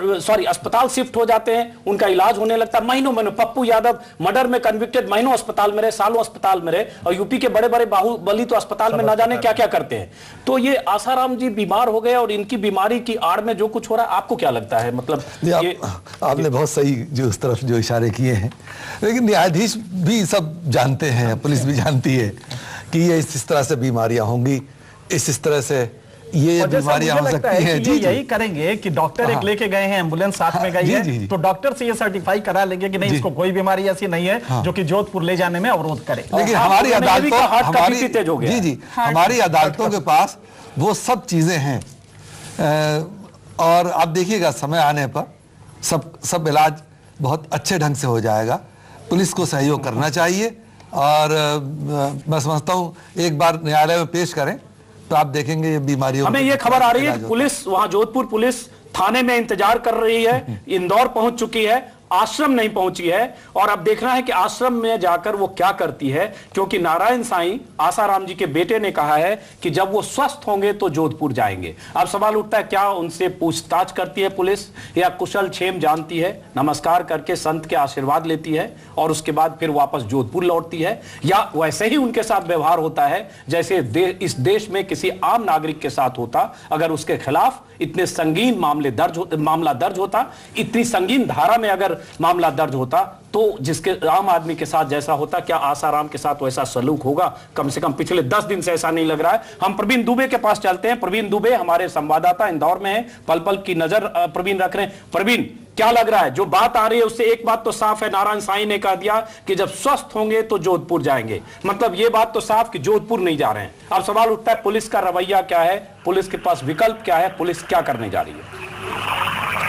S3: अस्पताल शिफ्ट हो जाते हैं, उनका इलाज होने लगता है महीनों। पप्पू यादव मर्डर में कन्विक्टेड, महीनों अस्पताल में रहे, सालों अस्पताल में रहे, और यूपी के बड़े बड़े बाहुबली तो अस्पताल में ना जाने क्या क्या करते हैं। तो ये आसाराम जी बीमार हो गए और इनकी बीमारी की आड़ में जो कुछ हो रहा है, आपको क्या लगता है? मतलब
S4: आपने बहुत सही जो उस तरफ जो इशारे किए हैं, लेकिन न्यायाधीश भी सब जानते हैं, पुलिस भी जानती है कि ये इस तरह से बीमारियां होंगी, इस तरह से ये बीमारियां हो सकती हैं।
S5: जी यही करेंगे कि डॉक्टर एक लेके गए हैं, एम्बुलेंस साथ में गई है, तो डॉक्टर से ये सर्टिफाई करा लेंगे कि नहीं इसको कोई बीमारी ऐसी नहीं है जो कि जोधपुर ले जाने में अवरोध करे।
S4: लेकिन हमारी हमारी अदालतों के पास वो सब चीजें हैं, और आप देखिएगा समय आने पर सब इलाज बहुत अच्छे ढंग से हो जाएगा। पुलिस को सहयोग करना चाहिए, और मैं समझता हूँ एक बार न्यायालय में पेश करें तो आप देखेंगे ये बीमारियों।
S3: हमें ये खबर आ रही है कि पुलिस वहां जोधपुर पुलिस थाने में इंतजार कर रही है, इंदौर पहुंच चुकी है, आश्रम नहीं पहुंची है, और अब देखना है कि आश्रम में जाकर वो क्या करती है, क्योंकि नारायण साईं आसाराम जी के बेटे ने कहा है कि जब वो स्वस्थ होंगे तो जोधपुर जाएंगे। अब सवाल उठता है, क्या उनसे पूछताछ करती है पुलिस, या कुशल क्षेम जानती है, नमस्कार करके संत के आशीर्वाद लेती है और उसके बाद फिर वापस जोधपुर लौटती है, या वैसे ही उनके साथ व्यवहार होता है जैसे इस देश में किसी आम नागरिक के साथ होता, अगर उसके खिलाफ इतने संगीन मामला दर्ज होता, इतनी संगीन धारा में अगर मामला दर्ज होता, तो जिसके आम आदमी के साथ जैसा होता, क्या आसाराम के साथ वैसा सलूक होगा? कम से कम पिछले 10 दिन से ऐसा नहीं लग रहा है। हम प्रवीण दुबे के पास चलते हैं। प्रवीण दुबे हमारे संवाददाता इंदौर में है, पल पल की नजर प्रवीण रख रहे हैं। प्रवीण, क्या लग रहा है? जो बात आ रही है उससे एक बात तो साफ है, नारायण साईं ने कह दिया कि जब स्वस्थ होंगे तो जोधपुर जाएंगे, मतलब ये बात तो साफ कि जोधपुर नहीं जा रहे हैं। अब सवाल उठता है, पुलिस का रवैया क्या है, पुलिस के पास विकल्प क्या है, पुलिस क्या करने जा रही है?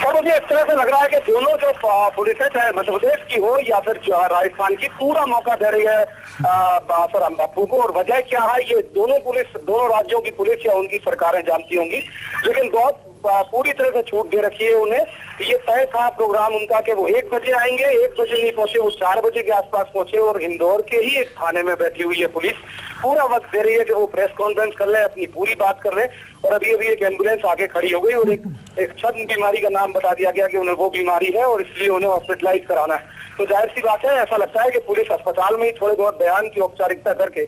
S14: और मुझे इस तरह से लग रहा है कि दोनों जो पुलिस है, चाहे मध्य प्रदेश की हो या फिर राजस्थान की, पूरा मौका दे रही है आसाराम बापू को। और वजह क्या है, ये दोनों राज्यों की पुलिस या उनकी सरकारें जानती होंगी, लेकिन बहुत पूरी तरह से छूट दे रखी है उन्हें। ये तय था प्रोग्राम उनका कि वो 1 बजे आएंगे, 1 बजे नहीं पहुंचे, वो 4 बजे के आसपास पहुंचे, और इंदौर के ही एक थाने में बैठी हुई है पुलिस, पूरा वक्त दे रही है कि वो प्रेस कॉन्फ्रेंस कर ले, अपनी पूरी बात कर ले। और अभी एक एम्बुलेंस आगे खड़ी हो गई और एक छद्म बीमारी का नाम बता दिया गया कि उन्हें वो बीमारी है और इसलिए उन्हें हॉस्पिटलाइज कराना है। तो जाहिर सी बात है, ऐसा लगता है कि पुलिस अस्पताल में ही थोड़े बहुत बयान की औपचारिकता करके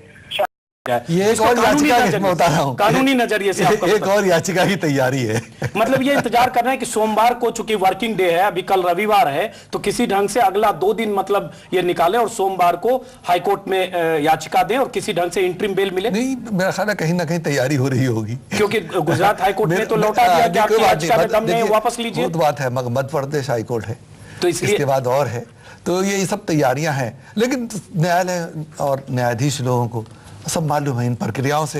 S4: ये एक और याचिका मैं बता रहा हूँ,
S3: कानूनी नजरिए से
S4: एक और याचिका की तैयारी है।
S3: मतलब ये इंतजार कर रहे हैं कि सोमवार को, चूंकि वर्किंग डे है, अभी कल रविवार है, तो किसी ढंग से अगला 2 दिन मतलब ये निकाले और सोमवार को हाईकोर्ट में याचिका दें और किसी ढंग से इंटरिम बेल मिले।
S4: नहीं, मेरा ख्याल है कहीं ना कहीं तैयारी हो रही होगी,
S3: क्योंकि गुजरात हाईकोर्ट ने तो लौटा दिया कि आपकी याचिका के दम में वापस लीजिए।
S4: बहुत बात है, मध्य प्रदेश हाईकोर्ट है,
S3: तो इसके
S4: बाद और है, तो ये सब तैयारियां हैं। लेकिन न्यायालय और न्यायाधीश लोगों को सब मालूम है, इन प्रक्रियाओं से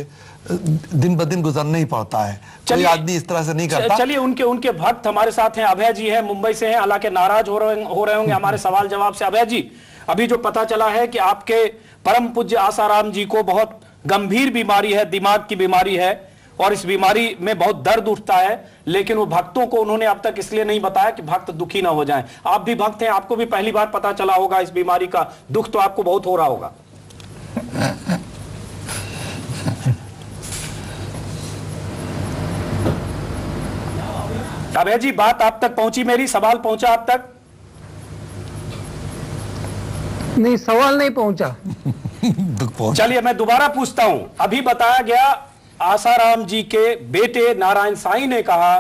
S4: दिन ब दिन गुजरना ही पड़ता है, कोई आदमी इस तरह से नहीं करता।
S3: चलिए, उनके भक्त हमारे साथ हैं, अभय जी हैं, मुंबई से हैं, हालांकि नाराज हो रहे होंगे हमारे सवाल जवाब से। अभय जी, अभी जो पता चला है कि आपके परम पूज्य आसाराम जी को बहुत गंभीर बीमारी है, दिमाग की बीमारी है, और इस बीमारी में बहुत दर्द उठता है, लेकिन वो भक्तों को उन्होंने अब तक इसलिए नहीं बताया कि भक्त दुखी ना हो जाएं। आप भी भक्त हैं, आपको भी पहली बार पता चला होगा इस बीमारी का, दुख तो आपको बहुत हो रहा होगा। अभय जी, बात आप तक पहुंची, मेरी सवाल पहुंचा आप तक?
S13: नहीं, सवाल नहीं पहुंचा।
S3: चलिए मैं दोबारा पूछता हूं। अभी बताया गया आसाराम जी के बेटे नारायण साईं ने कहा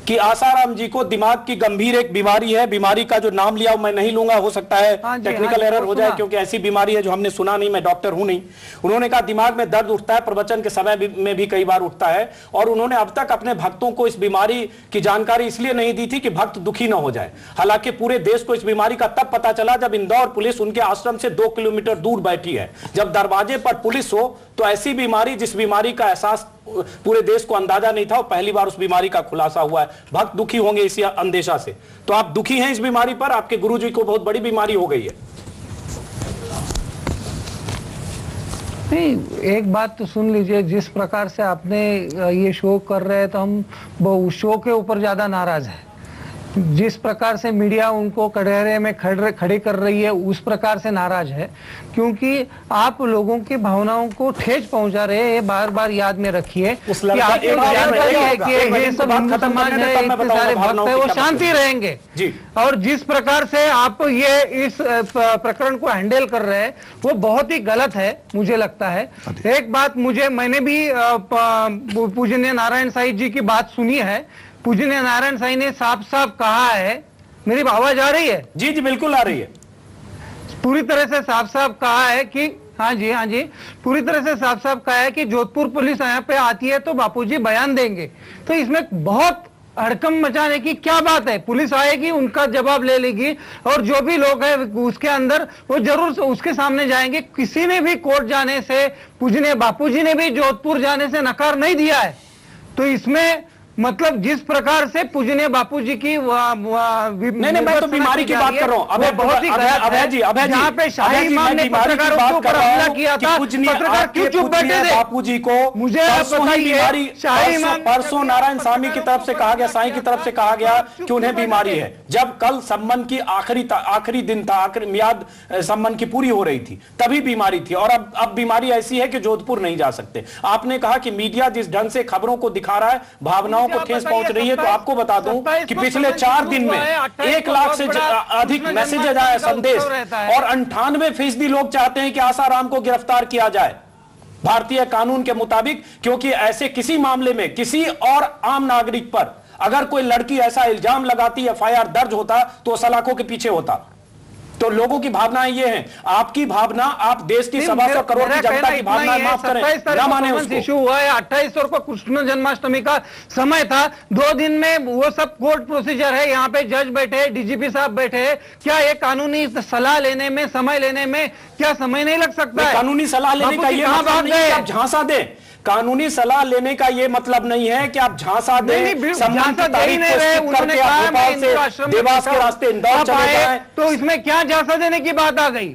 S3: कि आसाराम जी को दिमाग की गंभीर एक बीमारी है। बीमारी का जो नाम लिया मैं नहीं लूंगा, हो सकता है टेक्निकल एरर हो जाए, क्योंकि ऐसी बीमारी है जो हमने सुना नहीं, मैं डॉक्टर हूं नहीं। उन्होंने कहा दिमाग में दर्द उठता है, प्रवचन के समय में भी कई बार उठता है, और उन्होंने अब तक अपने भक्तों को इस बीमारी की जानकारी इसलिए नहीं दी थी कि भक्त दुखी ना हो जाए। हालांकि पूरे देश को इस बीमारी का तब पता चला जब इंदौर पुलिस उनके आश्रम से 2 किलोमीटर दूर बैठी है। जब दरवाजे पर पुलिस हो तो ऐसी बीमारी, जिस बीमारी का एहसास पूरे देश को अंदाजा नहीं था, और पहली बार उस बीमारी का खुलासा हुआ है। भक्त दुखी होंगे इसी अंदेशा से। तो आप दुखी हैं इस बीमारी पर? आपके गुरुजी को बहुत बड़ी बीमारी हो गई है।
S13: नहीं, एक बात तो सुन लीजिए, जिस प्रकार से आपने ये शो कर रहे हैं तो हम वो शो के ऊपर ज्यादा नाराज है। जिस प्रकार से मीडिया उनको कटघरे में खड़ी कर रही है उस प्रकार से नाराज है, क्योंकि आप लोगों की भावनाओं को ठेस पहुंचा रहे हैं। ये बार बार याद में रखिए कि आपको जानकारी है कि ये सब हिंदू समाज है, इतने सारे भक्त है, वो शांति रहेंगे। और जिस प्रकार से आप ये इस प्रकरण को हैंडल कर रहे हैं वो बहुत ही गलत है, मुझे लगता है। एक बात मैंने भी पूजनीय नारायण साईं जी की बात सुनी है। पूजनीय नारायण साईं ने साफ साफ कहा है, मेरी आवाज आ रही है?
S3: जी जी बिल्कुल आ रही है।
S13: पूरी तरह से साफ साफ कहा है कि हाँ जी, पूरी तरह से साफ साफ कहा है कि जोधपुर पुलिस यहाँ पे आती है तो बापूजी बयान देंगे। तो इसमें बहुत हड़कंप मचाने की क्या बात है? पुलिस आएगी, उनका जवाब ले लेगी, और जो भी लोग हैं उसके अंदर वो जरूर उसके सामने जाएंगे। किसी ने भी कोर्ट जाने से, पूजनीय बापूजी ने भी जोधपुर जाने से नकार नहीं दिया है। तो इसमें मतलब जिस प्रकार से पूजनीय बापूजी की
S3: नहीं, मैं तो बीमारी की बात कर रहा हूँ। अभय
S13: बहुत ही
S3: अभय जी,
S13: यहाँ पे शाही इमाम ने पत्रकारों के ऊपर हमला किया था, पत्रकार क्यों चुप बैठे थे?
S3: बापूजी को
S13: मुझे बताइए, शाही इमाम
S3: परसों नारायण स्वामी की तरफ से कहा गया, साईं की तरफ से कहा गया कि उन्हें बीमारी है। जब कल सम्मन की आखिरी दिन था, आखिरी मियाद सम्मन की पूरी हो रही थी, तभी बीमारी थी। और अब बीमारी ऐसी है कि जोधपुर नहीं जा सकते। आपने कहा कि मीडिया जिस ढंग से खबरों को दिखा रहा है, भावनाओं को ठेस पहुंच रही है, तो आपको बता दूं कि पिछले 4 दिन में 1 लाख से अधिक मैसेज आया, संदेश, और 98% लोग चाहते हैं कि आसाराम को गिरफ्तार किया जाए भारतीय कानून के मुताबिक। क्योंकि ऐसे किसी मामले में किसी और आम नागरिक पर अगर कोई लड़की ऐसा इल्जाम लगाती, FIR दर्ज होता तो सलाखों के पीछे होता। तो लोगों की भावनाएं ये हैं, आपकी भावना, आप देश की 125 करोड़ की जनता की भावनाएं माफ करें, ना माने उसको।
S13: इशू हुआ है, 28 को कृष्ण जन्माष्टमी का समय था, 2 दिन में वो सब कोर्ट प्रोसीजर है। यहाँ पे जज बैठे, DGP साहब बैठे, क्या ये कानूनी सलाह लेने में, समय लेने में क्या समय नहीं लग सकता है?
S3: कानूनी सलाह लेने का ये मतलब नहीं है कि आप झांसा दें। कानूनी सलाह लेने का यह मतलब नहीं है कि आप झांसा दें, सम्मान की तारीख को स्किप करके आप भोपाल से देवास के रास्ते इंदौर चले जाएं।
S13: तो इसमें क्या झांसा देने की बात आ गई?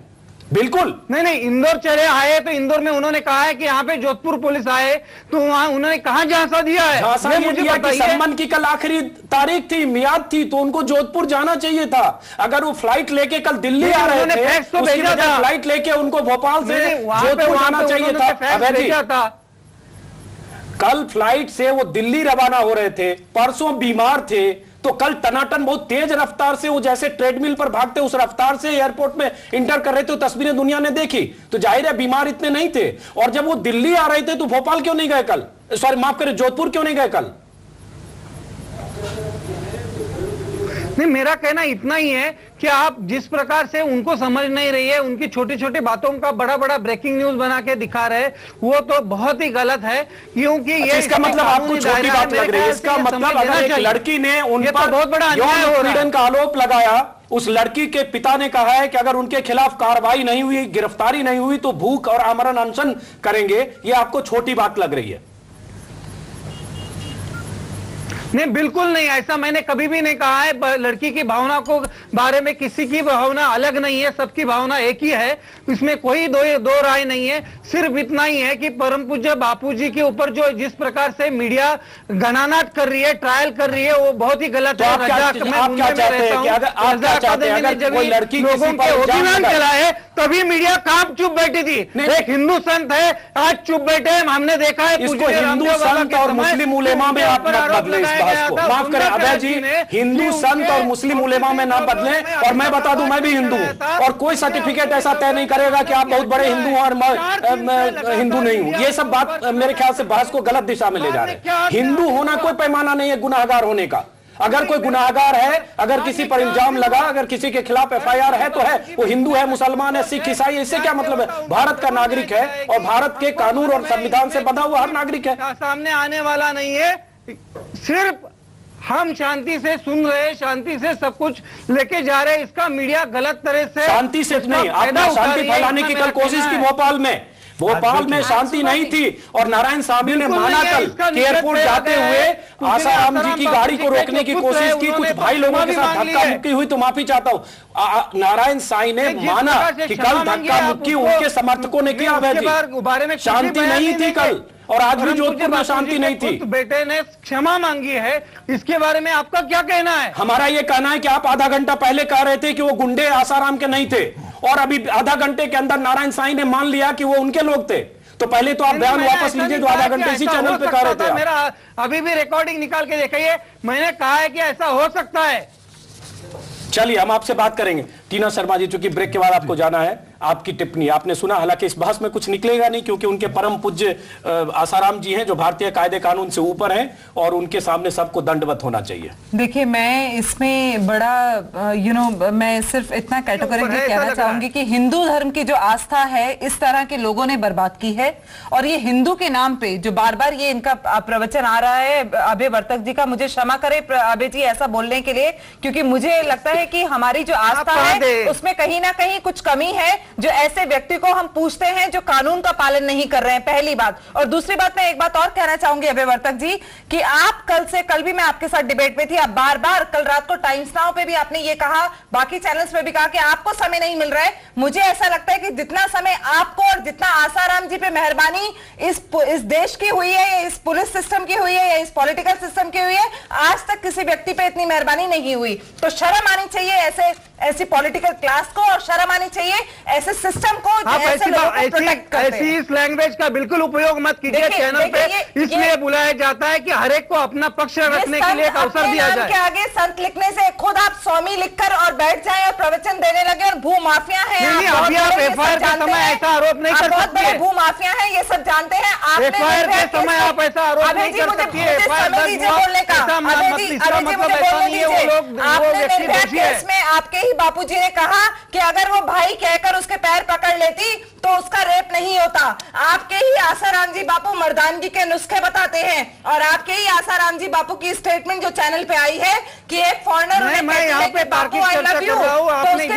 S3: बिल्कुल
S13: नहीं, इंदौर चले आए तो इंदौर में उन्होंने कहा है कि यहाँ पे जोधपुर पुलिस आए, तो वहां उन्होंने कहा झांसा दिया है?
S3: झांसा ये दिया कि सम्मन की कल आखिरी तारीख थी, मियाद थी, तो उनको जोधपुर जाना चाहिए था। अगर वो फ्लाइट लेके कल दिल्ली आ रहे थे, उसकी वजह फ्लाइट लेके उनको भोपाल से जोधपुर जाना चाहिए था। कल फ्लाइट से वो दिल्ली रवाना हो रहे थे, परसों बीमार थे, तो कल टनाटन बहुत तेज रफ्तार से वो जैसे ट्रेडमिल पर भागते उस रफ्तार से एयरपोर्ट में इंटर कर रहे थे। तस्वीरें दुनिया ने देखी, तो जाहिर है बीमार इतने नहीं थे। और जब वो दिल्ली आ रहे थे तो भोपाल क्यों नहीं गए कल? सॉरी माफ करें, जोधपुर क्यों नहीं गए कल?
S13: नहीं, मेरा कहना इतना ही है कि आप जिस प्रकार से उनको समझ नहीं रही है, उनकी छोटी छोटी बातों का बड़ा बड़ा ब्रेकिंग न्यूज बना के दिखा रहे, वो तो बहुत ही गलत है। क्योंकि ये
S3: इसका मतलब आपको छोटी बात लग रही है? इसका मतलब अगर एक लड़की ने उन पर
S13: बहुत बड़ा
S3: यौन उत्पीड़न का आरोप लगाया, उस लड़की के पिता ने कहा है कि अगर उनके खिलाफ कार्रवाई नहीं हुई, गिरफ्तारी नहीं हुई, तो भूख और आमरण अनशन करेंगे, ये आपको छोटी बात लग रही है?
S13: नहीं, बिल्कुल नहीं, ऐसा मैंने कभी भी नहीं कहा है। लड़की की भावना को बारे में किसी की भावना अलग नहीं है, सबकी भावना एक ही है, इसमें कोई दो राय नहीं है। सिर्फ इतना ही है कि परम पूज्य बापूजी के ऊपर जो जिस प्रकार से मीडिया गणानाट कर रही है, ट्रायल कर रही है, वो बहुत ही गलत है।
S3: आप क्या चाहते हैं कि अगर कोई लड़की
S13: लोगों के ओपिनियन चलाए तभी मीडिया कहाँ चुप बैठी थी? एक हिंदू संत है, आज चुप बैठे, हमने देखा है।
S3: इसको हिंदू संत और मुस्लिम उलेमा में आप मत बदलें। माफ करें अभय जी, हिंदू संत और मुस्लिम उलेमा में ना बदलें। और मैं बता दूं, मैं भी हिंदू हूं, और कोई सर्टिफिकेट ऐसा तय नहीं करेगा कि आप बहुत बड़े हिंदू हैं और मैं हिंदू नहीं हूं। ये सब बात मेरे ख्याल से बहस को गलत दिशा में ले जा रहे हैं। हिंदू होना कोई पैमाना नहीं है गुनाहगार होने का। अगर कोई गुनाहगार है, अगर किसी पर इल्जाम लगा, अगर किसी के खिलाफ FIR है तो है, वो हिंदू है, मुसलमान है, सिख, ईसाई, इससे क्या मतलब है? भारत का नागरिक है और भारत के कानून और संविधान से बंधा हुआ हर नागरिक है।
S13: सामने आने वाला नहीं है, सिर्फ हम शांति से सुन रहे, शांति से सब कुछ लेके जा रहे, इसका मीडिया गलत तरह से
S3: शांति से नहीं, आपने शांति फैलाने की कल कोशिश की भोपाल में शांति नहीं थी और नारायण साहनी ने माना कल एयरपोर्ट जाते हुए आसाराम जी की गाड़ी को रोकने की कोशिश की, कुछ भाई लोगों के साथ धक्का मुक्की हुई, तो माफी चाहता हूं। नारायण साई ने माना कि कल धक्का मुक्की उनके समर्थकों ने किया है, शांति नहीं थी कल, और आज भी जोधपुर में शांति नहीं थी।
S13: बेटे ने क्षमा मांगी है, इसके बारे में आपका क्या कहना है?
S3: हमारा यह कहना है कि आप आधा घंटा पहले कह रहे थे कि वो गुंडे आसाराम के नहीं थे, और अभी आधा घंटे के अंदर नारायण साई ने मान लिया कि वो उनके लोग थे। तो पहले तो आप बयान वापस लीजिए जो आधा घंटे इसी चैनल पे कह रहे थे।
S13: मेरा अभी भी रिकॉर्डिंग निकाल के देखिए, मैंने कहा है कि ऐसा हो सकता है।
S3: चलिए हम आपसे बात करेंगे। टीना शर्मा जी, चूंकि ब्रेक के बाद आपको जाना है, आपकी टिप्पणी आपने सुना, हालांकि इस बहस में कुछ निकलेगा नहीं क्योंकि उनके परम पूज्य आसाराम जी हैं जो भारतीय कायदे कानून से ऊपर हैं और उनके सामने सबको दंडवत होना चाहिए।
S6: देखिए, मैं इसमें बड़ा मैं सिर्फ इतना कैटेगोरिकली कहना चाहूंगी कि हिंदू धर्म की जो आस्था है इस तरह के लोगों ने बर्बाद की है, और ये हिंदू के नाम पे जो बार बार ये इनका प्रवचन आ रहा है अभय वर्तक जी का, मुझे क्षमा करे अभय जी ऐसा बोलने के लिए, क्योंकि मुझे लगता है कि हमारी जो आस्था है उसमें कहीं ना कहीं कुछ कमी है, जो ऐसे व्यक्ति को हम पूछते हैं जो कानून का पालन नहीं कर रहे हैं, पहली बात। और दूसरी बात, मैं एक बात और कहना चाहूंगी अभय वर्तक जी कि आप कल भी मैं आपके साथ डिबेट में थी, आप बार बार कल रात को टाइम्स नाउ पे भी आपने ये कहा, बाकी चैनल्स पे भी कहा कि आपको समय नहीं मिल रहा है। मुझे ऐसा लगता है कि जितना समय आपको और जितना आसाराम जी पे मेहरबानी इस देश की हुई है, या इस पुलिस सिस्टम की हुई है, या इस पॉलिटिकल सिस्टम की हुई है, आज तक किसी व्यक्ति पे इतनी मेहरबानी नहीं हुई। तो शर्म आनी चाहिए ऐसी पॉलिटिकल क्लास को, और शर्म आनी चाहिए ऐसे सिस्टम को,
S13: ऐसी इस लैंग्वेज का बिल्कुल उपयोग मत कीजिए चैनल पे, इसलिए बुलाया जाता है कि हर एक को अपना पक्ष रखने के लिए एक अवसर दिया जाए।
S6: के आगे संत लिखने से खुद आप स्वामी लिखकर और बैठ जाएं और प्रवचन देने लगे और भू माफिया है।
S13: अभी आप FIR के समय ऐसा आरोप नहीं कर सकते,
S6: भू माफिया है, ये सब जानते हैं।
S13: FIR के समय आप ऐसा आरोप नहीं कर सकते।
S6: आपके ही बापूजी ने कहा कि अगर वो भाई कहकर उसके पैर पकड़ लेती तो उसका रेप नहीं होता। आपके ही आसाराम जी बापू मर्दानगी के नुस्खे बताते हैं, और आपके ही आसाराम जी बापू की स्टेटमेंट जो चैनल पे आई है कि एक फॉरेनर उसके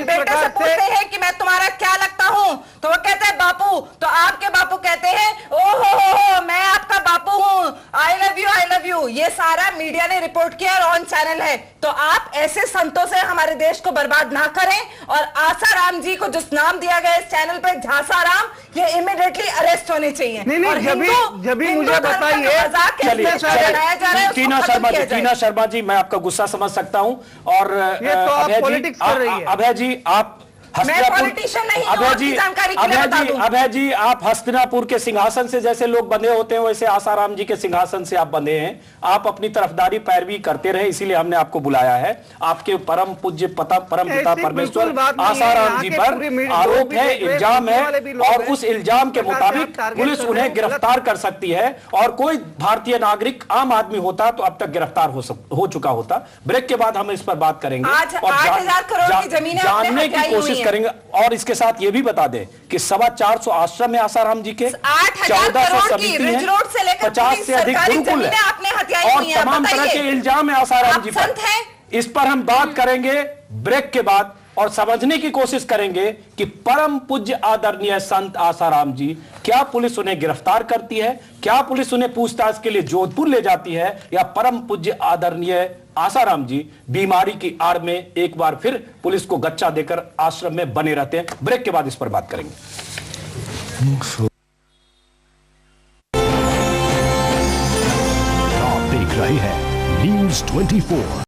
S6: बेटे से पूछते हैं कि मैं तुम्हारा क्या लगता हूं, तो वो कहता है बापू, तो आपके बापू कहते हैं ओहो मैं आपका बापू हूं, आई लव यू। ये सारा मीडिया ने रिपोर्ट किया और ऑन चैनल है। तो आप ऐसे संतों से हमारे देश को बर्बाद ना करें, और आसाराम जी को जो नाम दिया गया इस चैनल पे झासाराम, ये इमीडिएटली अरेस्ट होने चाहिए।
S13: जब भी मुझे बताइए।
S3: टीना शर्मा जी, मैं आपका गुस्सा समझ सकता हूं, और अभय जी आप अभय जी आप हस्तिनापुर के सिंहासन से जैसे लोग बंधे होते हैं वैसे आसाराम जी के सिंहासन से आप बंधे हैं। आप अपनी तरफदारी पैरवी करते रहे, इसीलिए हमने आपको बुलाया है। आपके परम पूज्य परम पिता परमेश्वर आसाराम जी पर आरोप है, इल्जाम है, और उस इल्जाम के मुताबिक पुलिस उन्हें गिरफ्तार कर सकती है, और कोई भारतीय नागरिक आम आदमी होता तो अब तक गिरफ्तार हो चुका होता। ब्रेक के बाद हम इस पर बात करेंगे और जानने की कोशिश करेंगे। और इसके साथ ये भी बता दें कि 425 आश्रम है आसाराम जी के, 1400 समिति है, 50 से अधिक गुरुकुल है, और तमाम तरह के इल्जाम है आसाराम जी पर। इस पर हम बात करेंगे ब्रेक के बाद, और समझने की कोशिश करेंगे कि परम पूज्य आदरणीय संत आसाराम जी, क्या पुलिस उन्हें गिरफ्तार करती है, क्या पुलिस उन्हें पूछताछ के लिए जोधपुर ले जाती है, या परम पूज्य आदरणीय आसाराम जी बीमारी की आड़ में एक बार फिर पुलिस को गच्चा देकर आश्रम में बने रहते हैं। ब्रेक के बाद इस पर बात करेंगे।
S9: आप देख रहे हैं News 24।